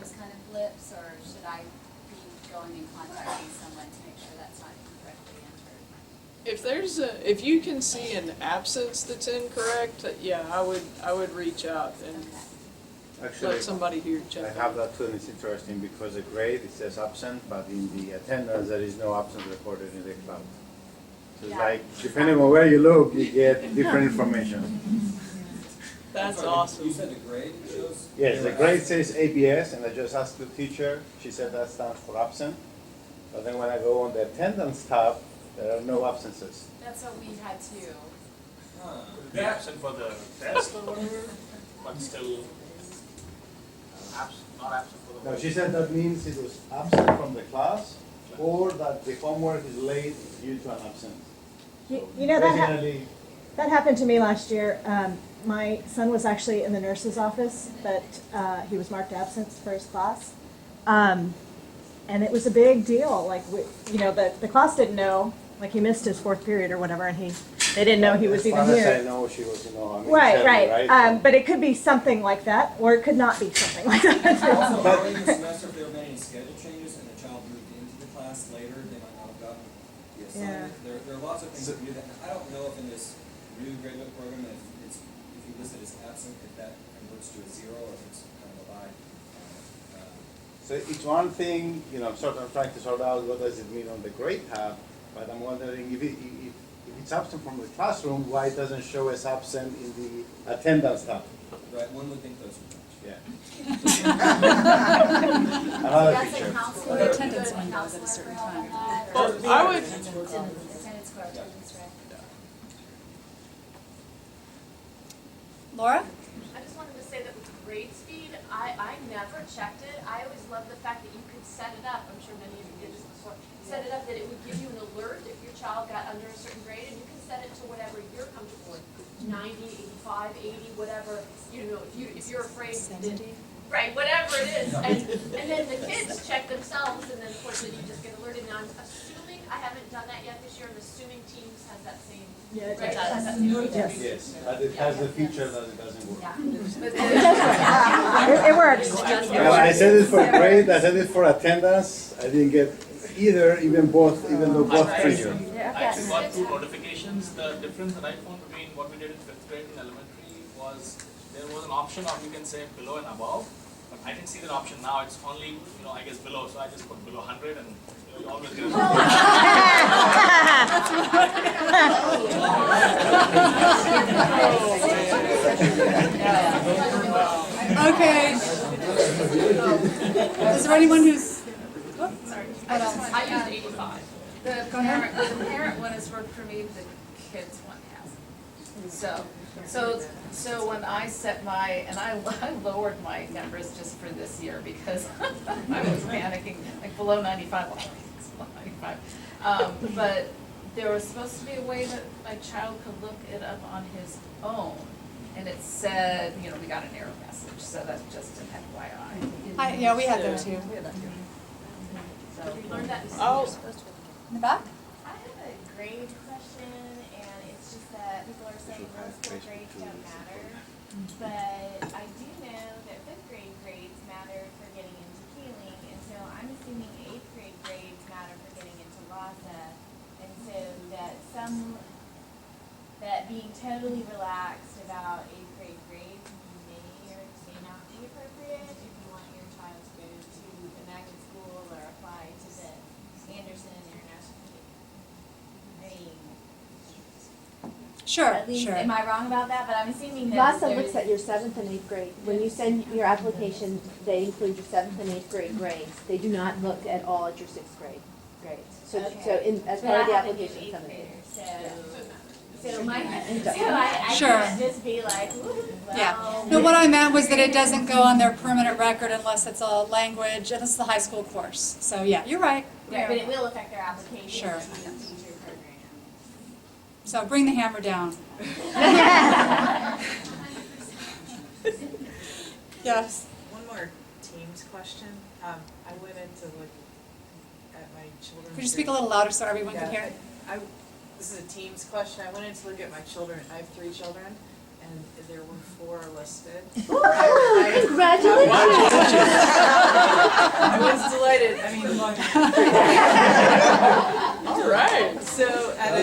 those kind of blips, or should I be going and contacting someone to make sure that's not incorrectly entered?
If you can see an absence that's incorrect, yeah, I would reach out and
Actually,
let somebody here check.
I have that too, and it's interesting because the grade, it says absent, but in the attendance, there is no absence recorded in the cloud. So it's like, depending on where you look, you get different information.
That's awesome.
You said the grade shows?
Yes, the grade says ABS, and I just asked the teacher, she said that stands for absent. But then when I go on the attendance tab, there are no absences.
That's what we had too.
Be absent for the test or whatever, but still not absent for the.
No, she said that means it was absent from the class, or that the homework is late due to an absence.
That happened to me last year. My son was actually in the nurse's office, but he was marked absent for his class. And it was a big deal. Like, the class didn't know, like he missed his 4th period or whatever, and they didn't know he was even here.
As far as I know, she was,
Right. But it could be something like that, or it could not be something like that.
Also, early in the semester, if there were any schedule changes and the child moved into the class later, they might not have gotten the assignment. There are lots of things that can do that. I don't know if in this new gradebook program, if you list it as absent, if that converts to a 0, or if it's kind of a lie.
So it's one thing, I'm trying to sort out what does it mean on the grade tab, but I'm wondering if it's absent from the classroom, why it doesn't show as absent in the attendance tab?
Right, one would think those would match.
Yeah. Another picture.
Well, the attendance one goes at a certain time.
Well, I would.
Laura?
I just wanted to say that with grade speed, I never checked it. I always loved the fact that you could set it up. I'm sure many of you did this before. Set it up that it would give you an alert if your child got under a certain grade, and you can set it to whatever you're comfortable with. 90, 85, 80, whatever. If you're afraid.
70.
Right, whatever it is. And then the kids check themselves, and then of course then you just get alerted. Now I'm assuming, I haven't done that yet this year, I'm assuming Teams has that same.
Yeah, it
right?
does.
Yes, but it has the feature that it doesn't work.
It works.
Well, I said it for grade, I said it for attendance, I didn't get even though both trigger.
I actually got 2 notifications. The difference that I found between what we did in 5th grade and elementary was there was an option of, you can say, below and above. But I didn't see that option now. It's only, I guess below. So I just put below 100, and you always get
Okay. Is there anyone who's,
Sorry,
what else?
I used 85. The parent one has worked for me, the kids one hasn't. So when I set my, and I lowered my numbers just for this year because I was panicking, like below 95, well, it's below 95. But there was supposed to be a way that my child could look it up on his own. And it said, you know, we got an error message, so that's just an FYI.
Yeah, we had that too.
We had that too. So we learned that in
Oh.
In the back?
I have a grade question, and it's just that people are saying middle school grades don't matter. But I do know that fifth grade grades matter for getting into Keeling, and so I'm assuming eighth grade grades matter for getting into LASA. And so that being totally relaxed about eighth grade grades may or may not be appropriate if you want your child to go to the magnet school or apply to the Anderson International. I mean,
Sure,
at least,
sure.
am I wrong about that? But I'm assuming that
LASA looks at your 7th and 8th grade. When you send your application, they include your 7th and 8th grade grades. They do not look at all at your 6th grade grades. So as part of the application, some of it.
So I
Sure.
can't just be like, woo, well.
Yeah. No, what I meant was that it doesn't go on their permanent record unless it's a language, and it's the high school course. So yeah, you're right.
Right, but it will affect their application.
Sure.
To the teacher program.
So bring the hammer down. Yes.
One more Teams question. I went in to look at my children's.
Could you speak a little louder so everyone can hear?
This is a Teams question. I went in to look at my children. I have 3 children, and there were 4 listed.
Congratulations!
I was delighted. I mean,
All right.
So at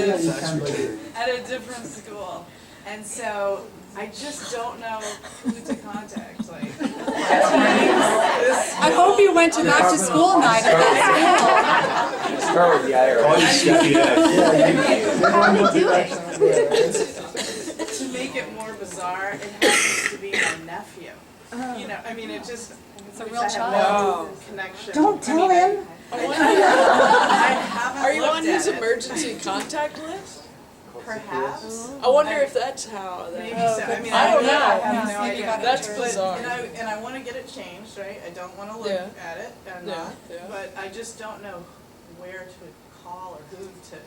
a different school, and so I just don't know who to contact. Like,
I hope you went to back to school night at that school.
Start with the IRS.
To make it more bizarre, it happens to be my nephew. You know, I mean, it just.
It's a real
I have
child.
no connection.
Don't tell him.
I haven't
Are you
looked
on his
at it.
emergency contact list?
Perhaps.
I wonder if that's how that.
Maybe so. I mean,
I don't know.
I have no
Maybe
idea.
got
That's
it.
bizarre.
And I want to get it changed, right? I don't want to look
Yeah.
at it, and
Yeah, yeah.
but I just don't know where to call or who to.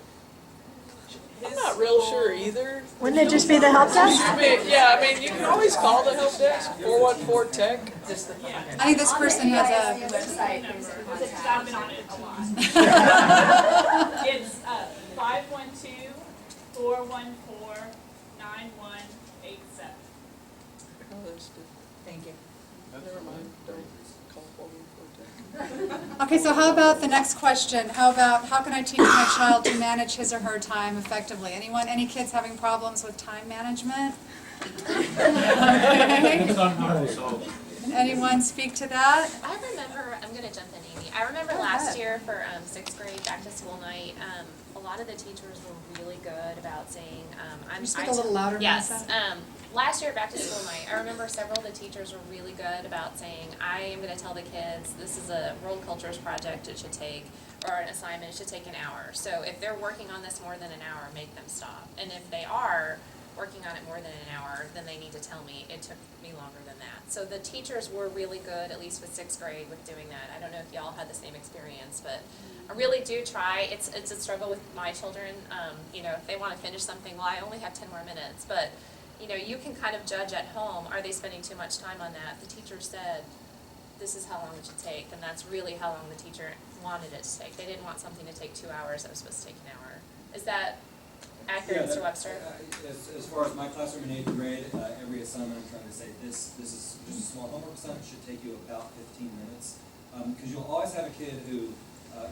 I'm not real sure either.
Wouldn't it just be the help desk?
I mean, you can always call the help desk, 414-TECH.
I think this person has a.
Website.
Because I've been on it a lot. It's 512-414-9187.
Oh, that's good.
Thank you.
Never mind, don't call 414-TECH.
Okay, so how about the next question? How can I teach my child to manage his or her time effectively? Anyone, any kids having problems with time management? Okay. Anyone speak to that?
I remember, I'm going to jump in, Amy. I remember last year for 6th grade back to school night, a lot of the teachers were really good about saying,
Can you speak a little louder,
Yes.
Melissa?
Last year back to school night, I remember several of the teachers were really good about saying, I am going to tell the kids this is a world cultures project, it should take, or an assignment, it should take an hour. So if they're working on this more than an hour, make them stop. And if they are working on it more than an hour, then they need to tell me it took me longer than that. So the teachers were really good, at least with 6th grade, with doing that. I don't know if y'all had the same experience, but I really do try. It's a struggle with my children. You know, if they want to finish something, well, I only have 10 more minutes, but you know, you can kind of judge at home, are they spending too much time on that? The teacher said, this is how long it should take, and that's really how long the teacher wanted it to take. They didn't want something to take 2 hours that was supposed to take an hour. Is that accurate, Mr. Webster?
As far as my classroom in 8th grade, every assignment I'm trying to say, this is just a small homework assignment, should take you about 15 minutes. Because you'll always have a kid who,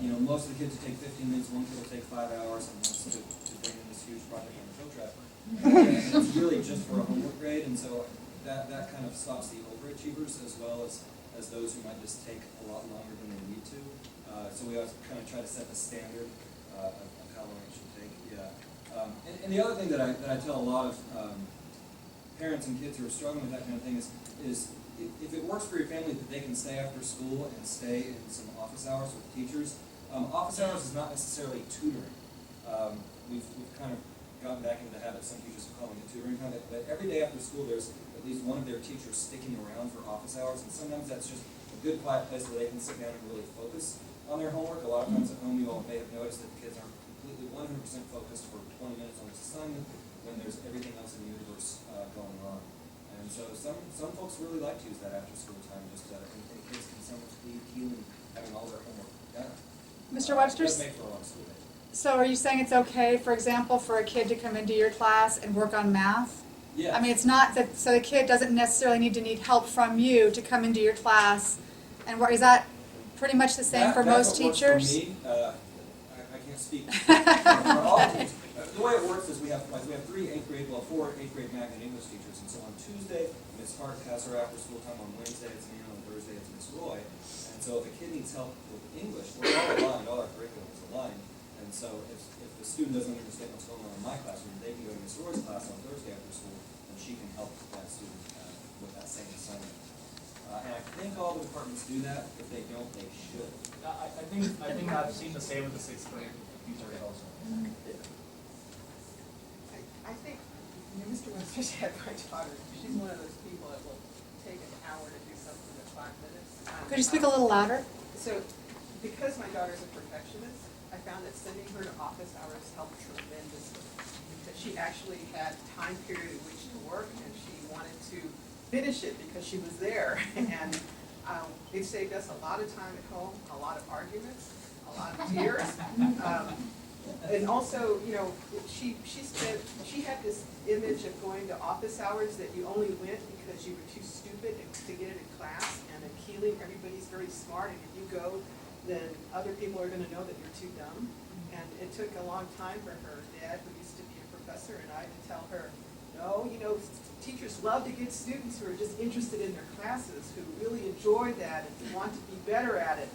you know, most of the kids will take 15 minutes, one kid will take 5 hours, and wants to bring in this huge project on the field trip. It's really just for a homework grade, and so that kind of stops the overachievers as well as those who might just take a lot longer than they need to. So we always kind of try to set the standard of how long it should take. Yeah. And the other thing that I tell a lot of parents and kids who are struggling with that kind of thing is if it works for your family that they can stay after school and stay in some office hours with teachers, office hours is not necessarily tutoring. We've kind of gotten back into the habit, some teachers are calling it tutoring time, but every day after school there's at least one of their teachers sticking around for office hours, and sometimes that's just a good quiet place where they can sit down and really focus on their homework. A lot of times at home you all may have noticed that the kids aren't completely 100% focused for 20 minutes on this assignment when there's everything else in the universe going on. And so some folks really like to use that after school time, just and kids can sometimes be healing, having all their homework done.
Mr. Webster?
It does make for a long school day.
So are you saying it's okay, for example, for a kid to come into your class and work on math?
Yeah.
I mean, it's not that, so the kid doesn't necessarily need help from you to come into your class and work. Is that pretty much the same for most teachers?
That's what works for me. I can't speak for all teachers. The way it works is we have 4 8th grade Mac and English teachers, and so on Tuesday, Ms. Hart has her after school time. On Wednesday, it's me, and on Thursday, it's Ms. Roy. And so if a kid needs help with English, we're all aligned, all our curriculum is aligned. And so if the student doesn't understand what's going on in my classroom, they can go to Ms. Roy's class on Thursday after school, and she can help that student with that same assignment. And I think all the departments do that. If they don't, they should.
I think I've seen the same with the 6th grade teachers also.
I think, Mr. Webster's had my daughter, she's one of those people that will take an hour to do something in 5 minutes.
Could you speak a little louder?
So, because my daughter's a perfectionist, I found that sending her to office hours helped tremendously. Because she actually had time period in which to work, and she wanted to finish it because she was there. And it saved us a lot of time at home, a lot of arguments, a lot of tears. And also, she had this image of going to office hours that you only went because you were too stupid to get it in class. And at Keeling, everybody's very smart, and if you go, then other people are going to know that you're too dumb. And it took a long time for her dad, who used to be a professor, and I to tell her, no, teachers love to get students who are just interested in their classes, who really enjoy that and want to be better at it.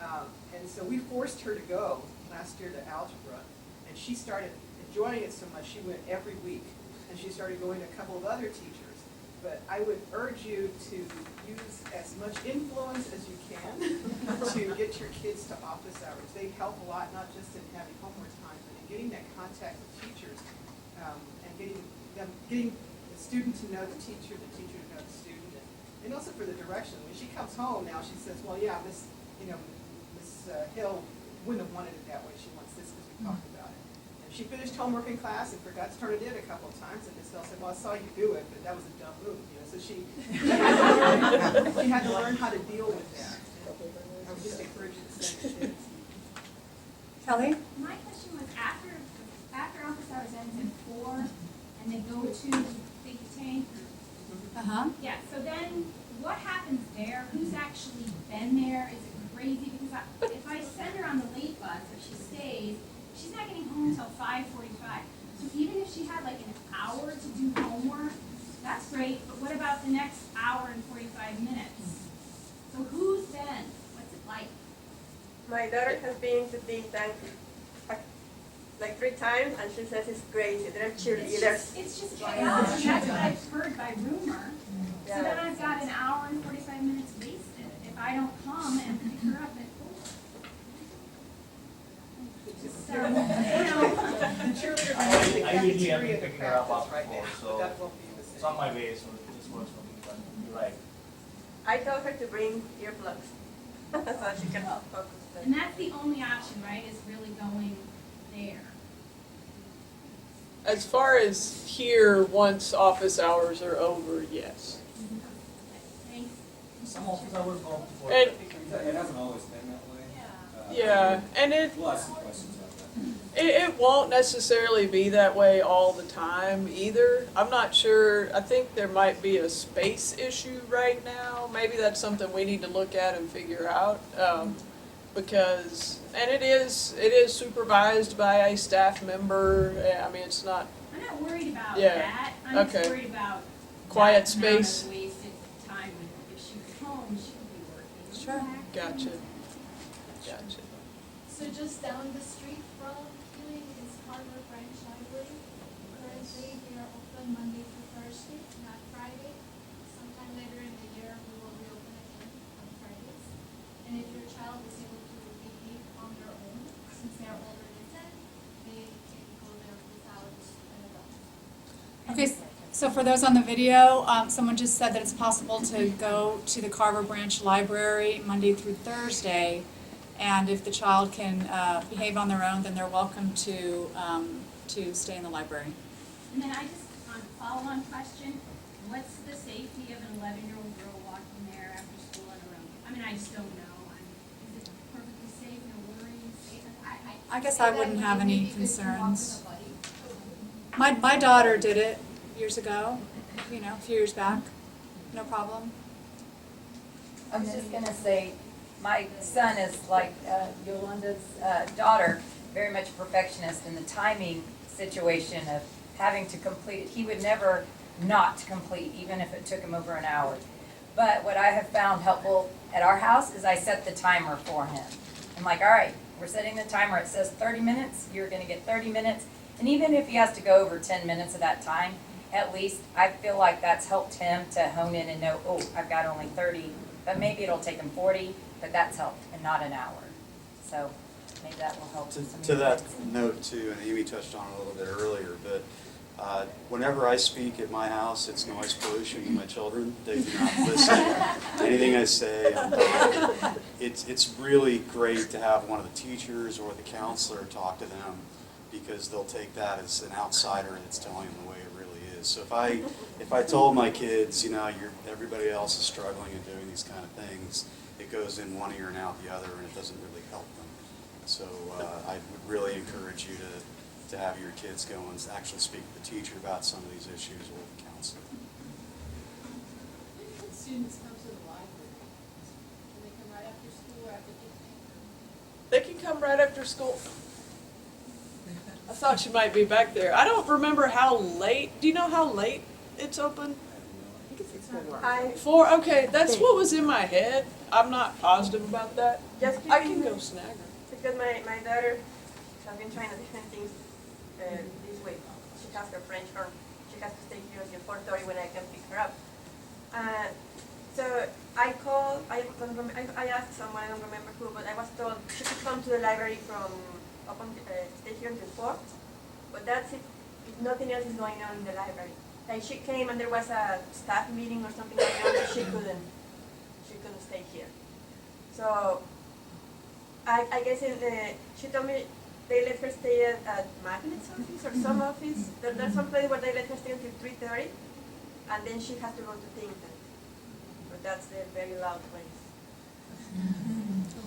And so we forced her to go last year to algebra, and she started enjoying it so much she went every week, and she started going to a couple of other teachers. But I would urge you to use as much influence as you can to get your kids to office hours. They help a lot, not just in having homework time, but in getting that contact with teachers, and getting the student to know the teacher to know the student, and also for the direction. When she comes home now, she says, well, yeah, Miss Hill wouldn't have wanted it that way. She wants this because we talked about it. And she finished homework in class and forgot to turn it in a couple of times, and Miss Hill said, well, I saw you do it, but that was a dumb move. So she had to learn how to deal with that. I would just encourage you to send the kids.
Kelly?
My question was, after office hours ends at 4 and they go to think tank or yeah, so then what happens there? Who's actually been there? Is it crazy? Because if I send her on the late bus, if she stays, she's not getting home until 5:45. So even if she had like an hour to do homework, that's great, but what about the next hour and 45 minutes? So who's been? What's it like?
My daughter has been to think tank like 3 times, and she says it's crazy. They're cheerleaders.
It's just chaos, and that's what I've heard by rumor.
Yeah.
So then I've got an hour and 45 minutes wasted if I don't come and pick her up at 4. So,
The cheerleaders are in the
I usually am
cafeteria at the
picking her up
practice
after
right
4,
now,
so
but that won't be the
it's
same.
on my way, so this works for me, but you're right.
I told her to bring earplugs so she can focus.
and that's the only option, right, is really going there.
As far as here, once office hours are over, yes.
Thanks.
Some office hours go up to 4.
And,
It hasn't always been that way.
yeah, and
We'll ask some questions about that.
it won't necessarily be that way all the time either. I'm not sure, I think there might be a space issue right now. Maybe that's something we need to look at and figure out. Because, and it is supervised by a staff member. I mean, it's not.
I'm not worried about
Yeah,
that. I'm
okay.
just worried about
Quiet
that amount
space.
of wasted time. If she was home, she would be working.
Sure.
Gotcha. Gotcha.
So just down the street from Keeling is Carver Branch Library. Currently, they are open Monday to Thursday, not Friday. Sometime later in the year, we
And if your child is able to behave on their own, since they're older than 10, they can go there without an adult.
Okay, so for those on the video, someone just said that it's possible to go to the Carver Branch Library Monday through Thursday, and if the child can behave on their own, then they're welcome to stay in the library.
And then I just, follow-on question, what's the safety of an 11-year-old girl walking there after school on her own? I mean, I just don't know. Is it perfectly safe, no worries?
I guess I wouldn't have any concerns. My daughter did it years ago, a few years back, no problem.
I was just gonna say, my son is like Yolanda's daughter, very much a perfectionist, in the timing situation of having to complete it. He would never not complete, even if it took him over an hour. But what I have found helpful at our house is I set the timer for him. I'm like, all right, we're setting the timer. It says 30 minutes. You're going to get 30 minutes. And even if he has to go over 10 minutes of that time, at least I feel like that's helped him to hone in and know, oh, I've got only 30, but maybe it'll take him 40, but that's helped, and not an hour. So maybe that will help.
To that note too, and Amy touched on it a little bit earlier, but whenever I speak at my house, it's noise pollution to my children. They do not listen to anything I say. It's really great to have one of the teachers or the counselor talk to them, because they'll take that as an outsider that's telling them the way it really is. So if I told my kids, everybody else is struggling and doing these kind of things, it goes in one ear and out the other, and it doesn't really help them. So I would really encourage you to have your kids go and actually speak to the teacher about some of these issues or the counselor.
When students come to the library, can they come right after school or after teaching?
They can come right after school. I thought you might be back there. I don't remember how late. Do you know how late it's open? Okay, that's what was in my head. I'm not positive about that. I can go snag her.
Because my daughter has been trying different things this week. She has her French, or she has to stay here until 4:30 when I can pick her up. So I called, I asked someone, I don't remember who, but I was told she could come to the library from stay here until 4, but that's if nothing else is going on in the library. Like she came and there was a staff meeting or something going on, and she couldn't stay here. So I guess she told me they let her stay at Magnet's office or some office. There's some place where they let her stay until 3:30, and then she has to go to think tank. But that's the very loud place.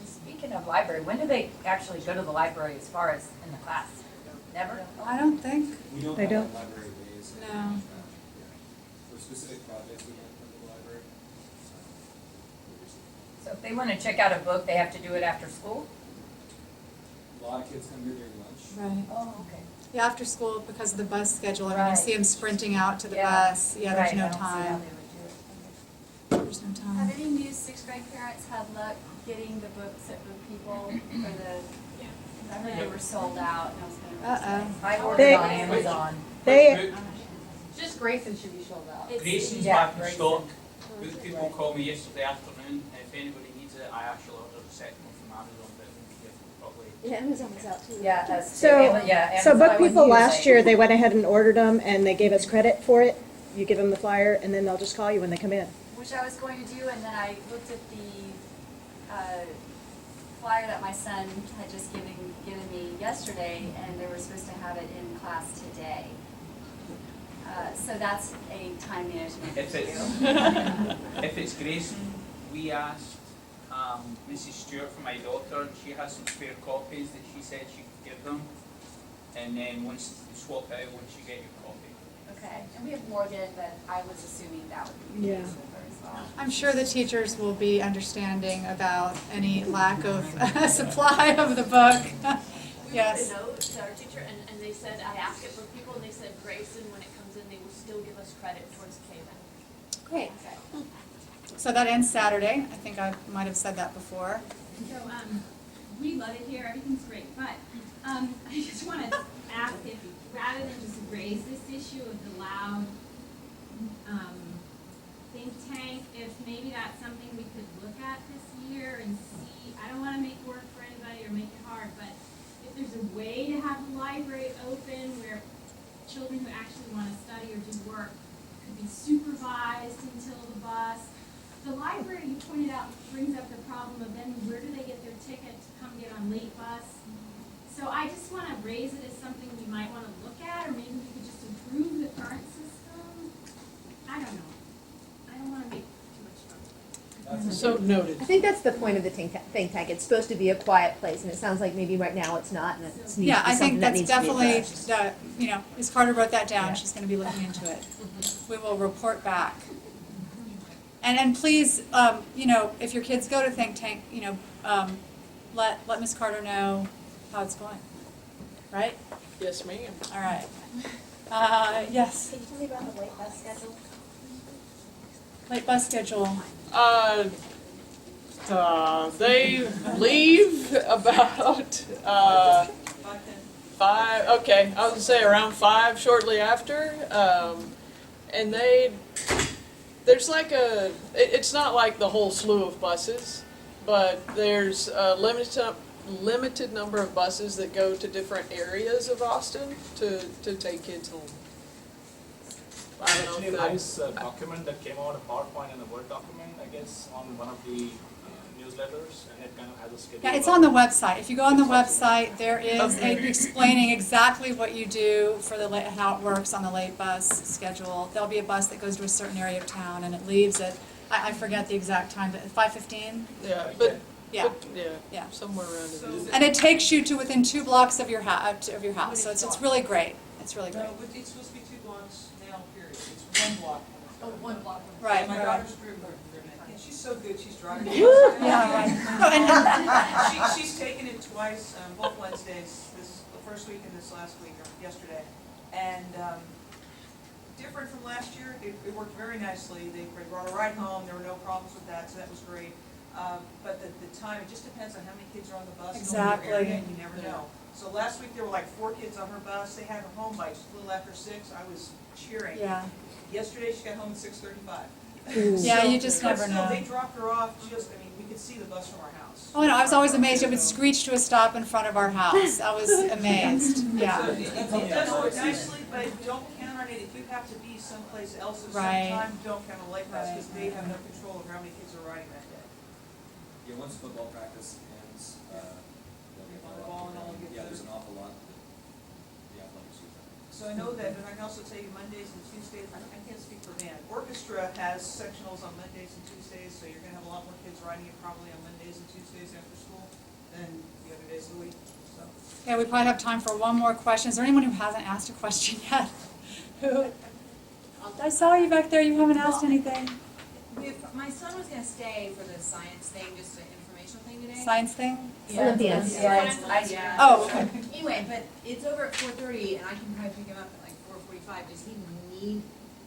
Speaking of library, when do they actually go to the library as far as in the class? Never?
I don't think.
We don't
They
have
don't.
library days.
No.
For specific projects, we don't come to the library.
So if they want to check out a book, they have to do it after school?
A lot of kids come here during lunch.
Right.
Oh, okay.
Yeah, after school, because of the bus schedule, I mean, you
Right.
see them sprinting out to the
Yeah.
bus. Yeah, there's
Right,
no
I don't see how
time.
they would do it.
There's no time.
Have any new 6th grade parents had luck getting the books at Book People for the, I heard they were sold out and I was gonna.
I ordered
They-
on Amazon.
They,
Just Grayson should be sold out.
Grayson's
Yeah,
back in
Grayson.
stock. Book People called me yesterday afternoon. If anybody needs it, I actually ordered a second one from Amazon, but it won't be here probably.
Yeah, Amazon was out too.
Yeah, that's
so,
yeah,
so
Amazon,
Book
I wouldn't
People
use
last
it.
year, they went ahead and ordered them, and they gave us credit for it. You give them the flyer, and then they'll just call you when they come in.
Which I was going to do, and then I looked at the flyer that my son had just given me yesterday, and they were supposed to have it in class today. So that's a time management
If
issue.
if it's Grayson, we asked Mrs. Stewart for my daughter, and she has some spare copies that she said she could give them. And then once you swap out, once you get your copy.
Okay, and we have Morgan, but I was assuming that would be the
Yeah.
case with her as well.
I'm sure the teachers will be understanding about any lack of supply of the book. Yes.
We wrote a note to our teacher, and they said, I asked it for people, and they said Grayson, when it comes in, they will still give us credit towards KMag.
Great. So that ends Saturday. I think I might have said that before.
So, we love it here, everything's great, but, I just wanna ask if, rather than just raise this issue of the loud, think tank, if maybe that's something we could look at this year and see I don't wanna make work for anybody or make it hard, but if there's a way to have the library open where children who actually wanna study or do work could be supervised until the bus. The library, you pointed out, brings up the problem of then where do they get their ticket to come get on late bus? So I just wanna raise it as something we might wanna look at, or maybe we could just improve the current system. I don't know. I don't wanna make too much trouble.
So noted.
I think that's the point of the think tank. It's supposed to be a quiet place, and it sounds like maybe right now it's not, and it needs to be
Yeah, I
something
think
that
that's
needs to be
definitely,
addressed.
Ms. Carter wrote that down, she's gonna be looking into it. We will report back. And please, if your kids go to think tank, let Ms. Carter know how it's going, right?
Yes, ma'am.
All right. Yes,
Can you tell me about the late bus schedule?
late bus schedule.
They leave about, 5, okay, I was gonna say around 5 shortly after. And there's like it's not like the whole slew of buses, but there's a limited number of buses that go to different areas of Austin to take kids home. I don't know
Actually,
if
a
that-
nice document that came out, a PowerPoint and a Word document, I guess, on one of the newsletters, and it kind of has a schedule.
Yeah, it's on the website. If you go on the website, there is explaining exactly what you do for how it works on the late bus schedule. There'll be a bus that goes to a certain area of town, and it leaves at, I forget the exact time, but 5:15?
Yeah,
Yeah.
yeah, somewhere around in there.
And it takes you to within 2 blocks of your house, so it's really great. It's really great.
No, but it's supposed to be 2 blocks now, period. It's 1 block.
Oh, 1 block.
Right,
My
right.
daughter's and she's so good, she's driving.
Yeah, right. No, and-
She's taken it twice, both Wednesdays, the first week and this last week, or yesterday. And different from last year, it worked very nicely. They brought a ride home, there were no problems with that, so that was great. But the time, it just depends on how many kids are on the bus. going to your
Exactly.
area, and you never know. So last week, there were like 4 kids on her bus. They had her home by just a little after 6. I was cheering.
Yeah.
Yesterday, she got home at 6:35.
Yeah, you just never know.
They dropped her off we could see the bus from our house.
Oh, no, I was always amazed. It would screech to a stop in front of our house. I was amazed. Yeah.
So it does work nicely, but don't count on it. If you have to be someplace else at some
Right.
time, don't count on late bus, because
Right,
they
right,
have no
right.
control of how many kids are riding that day.
Yeah, once football practice ends, they'll get
Volleyball and all get
yeah, there's
those.
an awful lot that the athletics use.
So I know that, and I can also tell you Mondays and Tuesdays, I can't speak for band. Orchestra has sectionals on Mondays and Tuesdays, so you're gonna have a lot more kids riding it probably on Mondays and Tuesdays after school than the other days of the week, so.
Okay, we probably have time for one more question. Is there anyone who hasn't asked a question yet? Who? I saw you back there. You haven't asked anything.
My son was gonna stay for the science thing, just an informational thing today.
Science thing?
Yeah.
Olympians.
Yeah.
Oh, okay.
Anyway, but it's over at 4:30, and I can probably pick him up at like 4:45. Does he need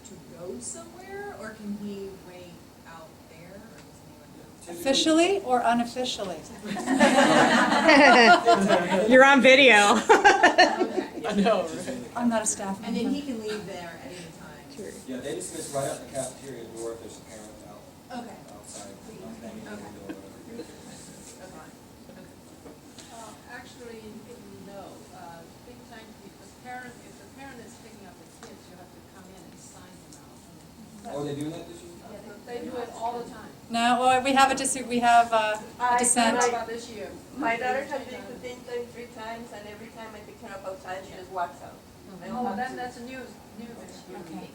to go somewhere, or can he wait out there, or does he want to?
Officially or unofficially?
You're on video.
I know, right?
I'm not a staff member.
And then he can leave there at any time.
Yeah, they dismiss right out the cafeteria door if there's a parent out,
Okay.
outside, not banging on the door or whatever.
Actually, no, think tank, if the parent is picking up the kids, you have to come in and sign them out.
Oh, are they doing that this year?
They do it all the time.
No, well, we have a dissent.
About this year.
My daughter has been to think tank 3 times, and every time I pick her up outside, she just walks out.
Oh, then that's a new issue.
Okay.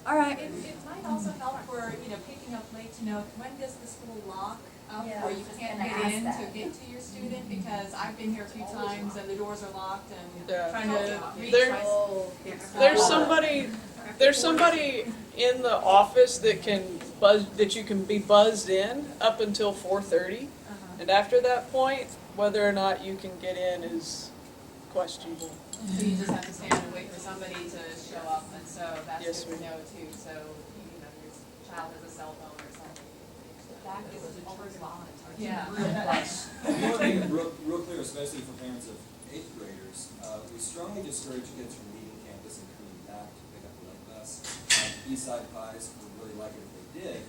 All right.
It might also help for, picking up late to know, when does the school lock up
Yeah,
where
I
you
was just
can't
gonna
get
ask
in
that.
to get to your student? Because I've been here a few times and the doors are locked and
Yeah.
trying to reach
There-
my.
There's somebody in the office that you can be buzzed in up until 4:30. And after that point, whether or not you can get in is questionable.
So you just have to stand and wait for somebody to show up, and so that's
Yes,
good to
ma'am.
know too, so, your child has a cell phone or something.
That is always voluntary.
Yeah.
One thing real clear, especially for parents of 8th graders, we strongly discourage kids from leaving campus and coming back to pick up the late bus. Eastside Pies would really like it if they did.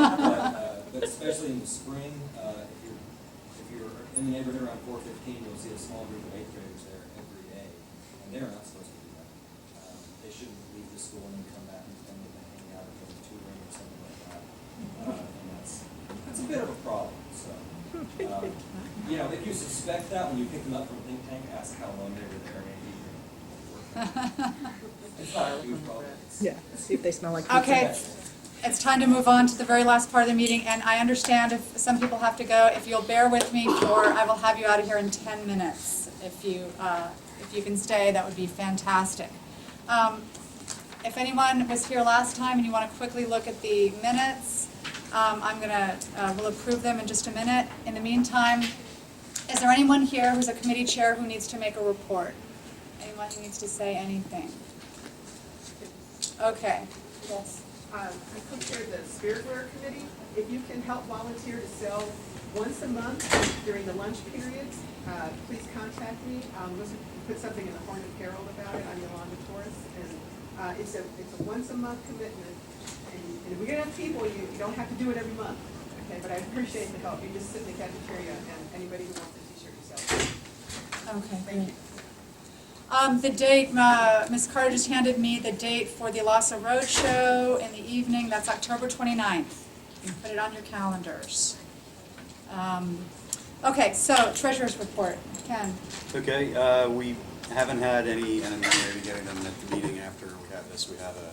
But But especially in the spring, if you're in the neighborhood around 4:15, you'll see a small group of 8th graders there every day, and they're not supposed to do that. They shouldn't leave the school and then come back and pretend they're going to hang out or go to tutoring or something like that. And that's a bit of a problem. So, you know, if you suspect that when you pick them up from think tank, ask how long they were there. Maybe it's not a huge problem.
Yeah, see if they smell like
Okay, it's time to move on to the very last part of the meeting, and I understand if some people have to go. If you'll bear with me I will have you out of here in 10 minutes. If you can stay, that would be fantastic. If anyone was here last time and you want to quickly look at the minutes, we'll approve them in just a minute. In the meantime, is there anyone here who's a committee chair who needs to make a report? Anyone who needs to say anything? Okay, yes.
I co-chair the Spiritware Committee. If you can help volunteer to sell once a month during the lunch periods, please contact me. Let's put something in the Hornet Herald about it. I'm Yolanda Torres, and it's a once a month commitment. And if we get enough people, you don't have to do it every month. Okay, but I appreciate the help. You just sit in the cafeteria, and anybody who wants a T-shirt, you sell.
Okay,
Thank you.
The date, Ms. Carter just handed me the date for the Lhasa Road Show in the evening. That's October 29th. You can put it on your calendars. Okay, so treasurer's report. Ken.
Okay, we haven't had any, and I'm maybe getting them at the meeting after we have this. We have a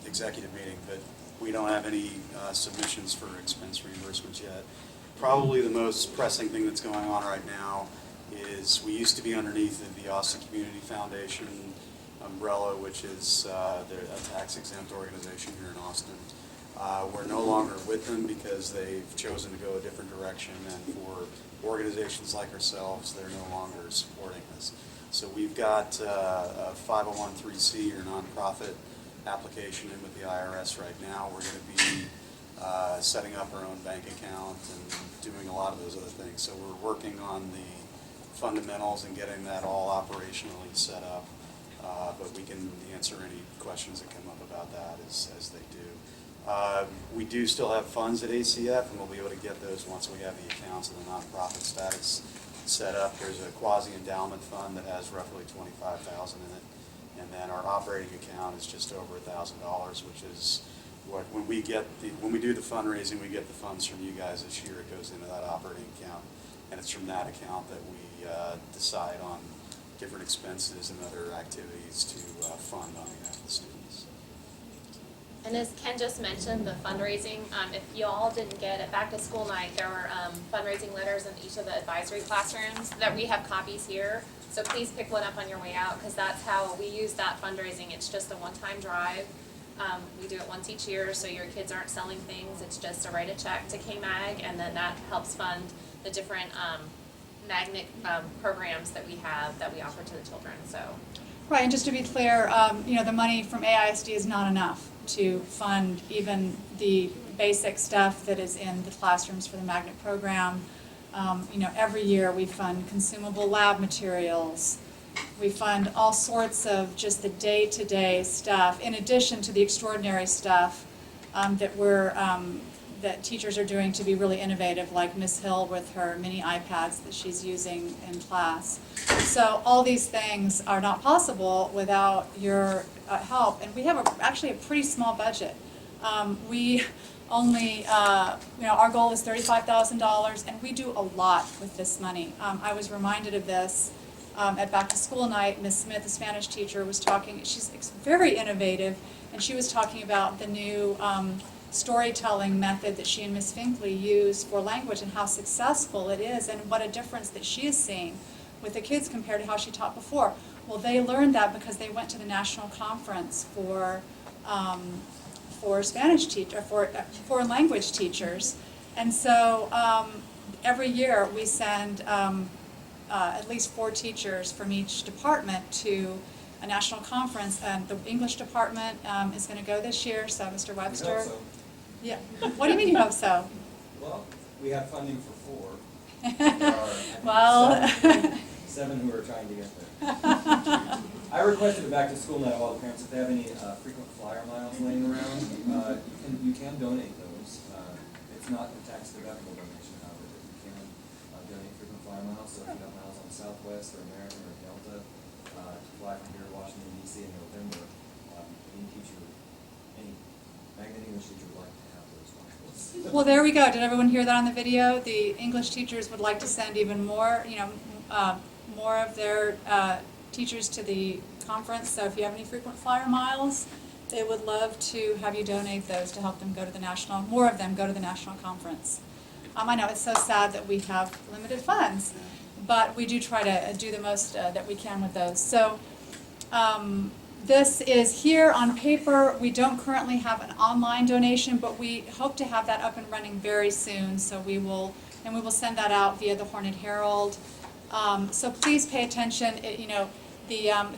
executive meeting, but we don't have any submissions for expense reimbursements yet. Probably the most pressing thing that's going on right now is we used to be underneath the Austin Community Foundation umbrella, which is a tax-exempt organization here in Austin. We're no longer with them because they've chosen to go a different direction, and for organizations like ourselves, they're no longer supporting us. So we've got a 501(c)(3) or nonprofit application in with the IRS right now. We're going to be setting up our own bank account and doing a lot of those other things. So we're working on the fundamentals and getting that all operationally set up, but we can answer any questions that come up about that as they do. We do still have funds at ACF, and we'll be able to get those once we have the accounts and the nonprofit status set up. There's a quasi-endowment fund that has roughly $25,000 in it, and then our operating account is just over $1,000, which is what when we do the fundraising, we get the funds from you guys this year. It goes into that operating account, and it's from that account that we decide on different expenses and other activities to fund on behalf of the students.
And as Ken just mentioned, the fundraising, if you all didn't get it, back to school night, there were fundraising letters in each of the advisory classrooms that we have copies here. So please pick one up on your way out, because that's how we use that fundraising. It's just a one-time drive. We do it once each year, so your kids aren't selling things. It's just to write a check to KMag, and then that helps fund the different magnet programs that we have that we offer to the children. So.
Right, and just to be clear, the money from AISD is not enough to fund even the basic stuff that is in the classrooms for the magnet program. Every year we fund consumable lab materials. We fund all sorts of just the day-to-day stuff, in addition to the extraordinary stuff that teachers are doing to be really innovative, like Ms. Hill with her mini iPads that she's using in class. So all these things are not possible without your help, and we have actually a pretty small budget. We only, our goal is $35,000, and we do a lot with this money. I was reminded of this at back to school night. Ms. Smith, the Spanish teacher, was talking. She's very innovative, and she was talking about the new storytelling method that she and Ms. Finkley use for language and how successful it is, and what a difference that she is seeing with the kids compared to how she taught before. Well, they learned that because they went to the national conference for Spanish teacher, for language teachers, and so every year we send at least 4 teachers from each department to a national conference, and the English department is going to go this year. So, Mr. Webster.
We hope so.
Yeah. What do you mean you hope so?
Well, we have funding for 4.
Well,
7 who are trying to get there. I requested it back to school night of all the parents, if they have any frequent flyer miles laying around, you can donate those. not a tax deductible donation, however, but you can donate frequent flyer miles. So if you have miles on Southwest or American or Delta to fly from here to Washington D.C. in November, any teacher, any magnet English teacher would like to have those miles.
Well, there we go. Did everyone hear that on the video? The English teachers would like to send even more, more of their teachers to the conference. So if you have any frequent flyer miles, they would love to have you donate those to help them go to the national, more of them go to the national conference. I know it's so sad that we have limited funds, but we do try to do the most that we can with those. So this is here on paper. We don't currently have an online donation, but we hope to have that up and running very soon. So we will send that out via the Hornet Herald. So please pay attention.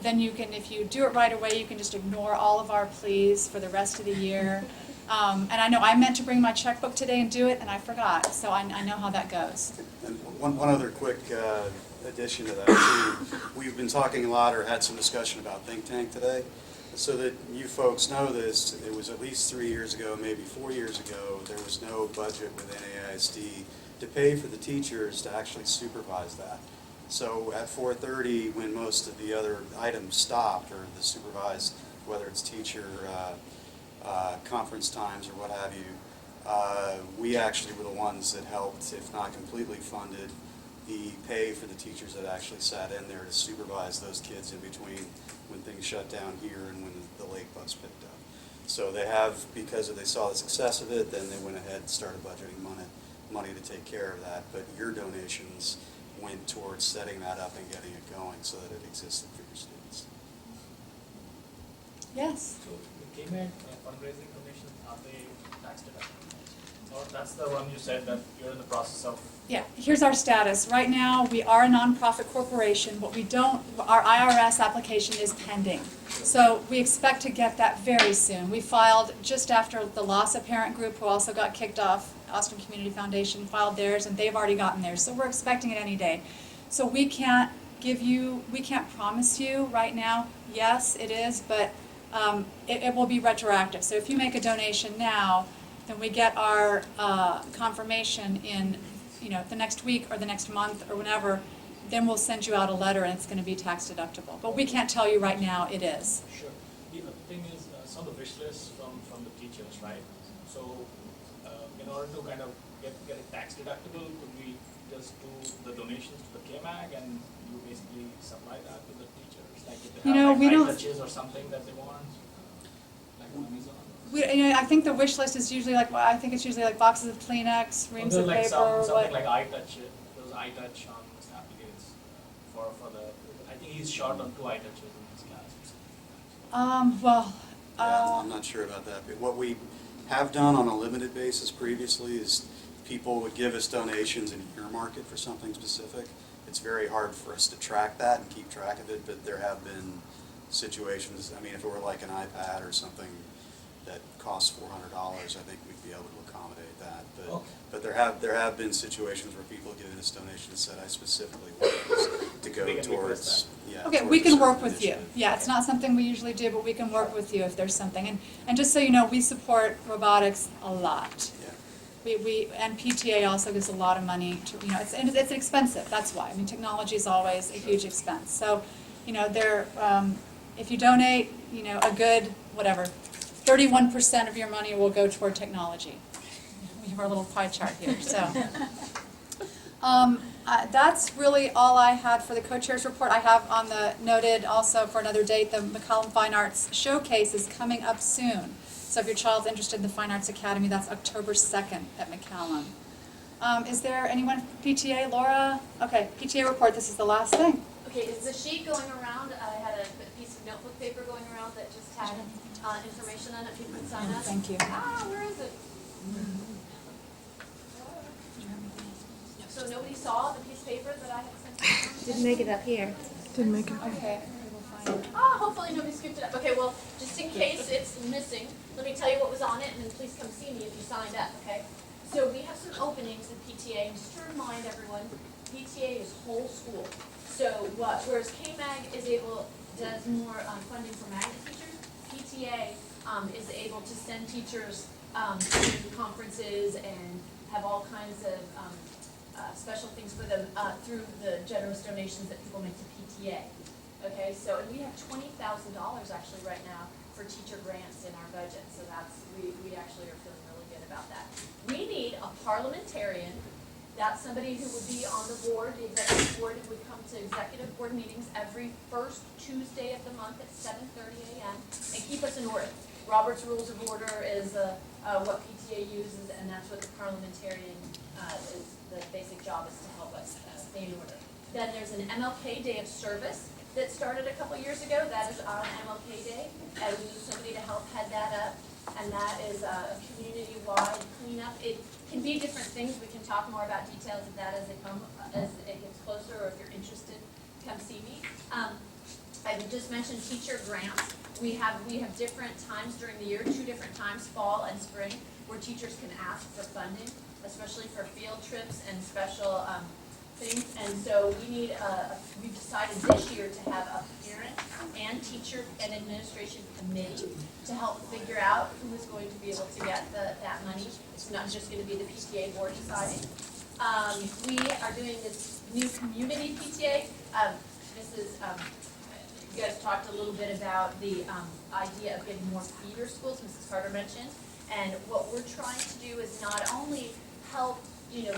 Then you can, if you do it right away, you can just ignore all of our pleas for the rest of the year. And I know I meant to bring my checkbook today and do it, and I forgot. So I know how that goes.
And one other quick addition to that, too. We've been talking a lot or had some discussion about Think Tank today. So that you folks know this, it was at least 3 years ago, maybe 4 years ago, there was no budget with NAISD to pay for the teachers to actually supervise that. So at 4:30, when most of the other items stopped, or the supervised, whether it's teacher conference times or what have you, we actually were the ones that helped, if not completely funded, the pay for the teachers that actually sat in there to supervise those kids in between when things shut down here and when the lake bus picked up. So they have, because they saw the success of it, then they went ahead and started budgeting money to take care of that. But your donations went towards setting that up and getting it going so that it existed for your students.
Yes?
So the KMag fundraising donations, are they tax deductible? Or that's the one you said that you're in the process of?
Yeah, here's our status. Right now, we are a nonprofit corporation, but our IRS application is pending. So we expect to get that very soon. We filed just after the LASA parent group, who also got kicked off, Austin Community Foundation, filed theirs, and they've already gotten theirs. So we're expecting it any day. So we can't promise you right now, yes, it is, but it will be retroactive. So if you make a donation now, then we get our confirmation in the next week or the next month or whenever, then we'll send you out a letter and it's going to be tax deductible. But we can't tell you right now it is.
Sure. The other thing is some of the wish lists from the teachers, right? So in order to kind of get it tax deductible, could we just do the donations to the KMag and you basically supply that to the teachers? Like if they have
we don't,
touches or something that they want, like on Amazon?
I think the wish list is usually like boxes of Kleenex, reams of paper,
something like iTouch. There was iTouch on Mr. Applegate's for the. I think he's short on 2 iTouches in his class.
I'm not sure about that. But what we have done on a limited basis previously is people would give us donations and earmark it for something specific. It's very hard for us to track that and keep track of it, but there have been situations. I mean, if it were like an iPad or something that costs $400, I think we'd be able to accommodate that. But there have been situations where people have given us donations said I specifically want this to go towards.
Okay, we can work with you. Yeah, it's not something we usually do, but we can work with you if there's something. And just so you know, we support robotics a lot. And PTA also gives a lot of money to, it's expensive, that's why. I mean, technology is always a huge expense. So, if you donate, a good, 31% of your money will go toward technology. We have our little pie chart here, so. That's really all I had for the co-chairs report. I have on the noted also for another date, the McCollum Fine Arts Showcase is coming up soon. So if your child's interested in the Fine Arts Academy, that's October 2nd at McCollum. Is there anyone from PTA? Laura? Okay, PTA report, this is the last thing.
Okay, is the sheet going around? I had a piece of notebook paper going around that just had information on it. People can sign up.
Thank you.
Where is it? So nobody saw the piece of paper that I had sent?
Didn't make it up here.
Didn't make it. Okay.
Hopefully nobody scooped it up. Okay, well, just in case it's missing, let me tell you what was on it, and then please come see me if you signed up, okay? So we have some openings in PTA, and just to remind everyone, PTA is whole school. So whereas KMag does more funding for magnet teachers, PTA is able to send teachers to conferences and have all kinds of special things for them through the generous donations that people make to PTA. Okay, so and we have $20,000 actually right now for teacher grants in our budget, so we actually are feeling really good about that. We need a parliamentarian. That's somebody who would be on the board, the executive board, who would come to executive board meetings every first Tuesday of the month at 7:30 a.m. and keep us in order. Robert's Rules of Order is what PTA uses, and that's what the parliamentarian is. The basic job is to help us stay in order. Then there's an MLK Day of Service that started a couple years ago. That is on MLK Day, and we need somebody to help head that up. And that is a community-wide cleanup. It can be different things. We can talk more about details of that as it gets closer, or if you're interested, come see me. I just mentioned teacher grants. We have different times during the year, 2 different times, fall and spring, where teachers can ask for funding, especially for field trips and special things. And so we've decided this year to have a parent and teacher and administration committee to help figure out who is going to be able to get that money. It's not just going to be the PTA board deciding. We are doing this new community PTA. You guys talked a little bit about the idea of getting more feeder schools, Mrs. Carter mentioned. And what we're trying to do is not only help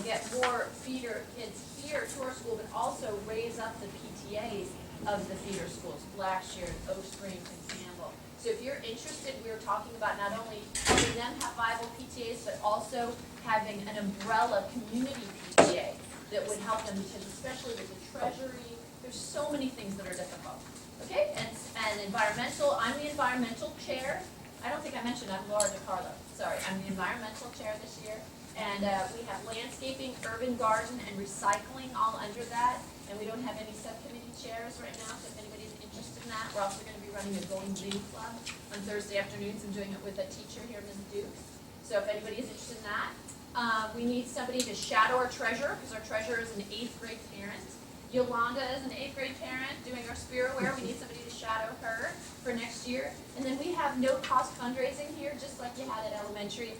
get more feeder kids here to our school, but also raise up the PTAs of the feeder schools, Blackshear, Oak Springs, and Campbell. So if you're interested, we're talking about not only helping them have viable PTAs, but also having an umbrella community PTA that would help them, because especially with the treasury, there's so many things that are difficult. Okay, and environmental, I'm the environmental chair. I don't think I mentioned I'm Laura DiCarlo. Sorry, I'm the environmental chair this year. And we have landscaping, urban garden, and recycling all under that. And we don't have any subcommittee chairs right now, so if anybody's interested in that. We're also going to be running a Going Green Club on Thursday afternoons and doing it with a teacher here, Ms. Dukes. So if anybody is interested in that. We need somebody to shadow our treasurer, because our treasurer is an 8th grade parent. Yolanda is an 8th grade parent doing our Spirit Wear. We need somebody to shadow her for next year. And then we have no cost fundraising here, just like you had at elementary,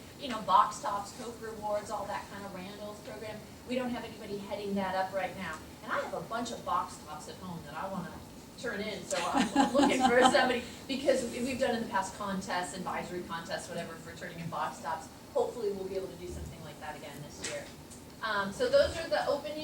box tops, Coke rewards, all that kind of Randall's program. We don't have anybody heading that up right now. And I have a bunch of box tops at home that I want to turn in, so I'm looking for somebody, because we've done in the past contests, advisory contests, whatever, for turning in box tops. Hopefully we'll be able to do something like that again this year. So those are the opening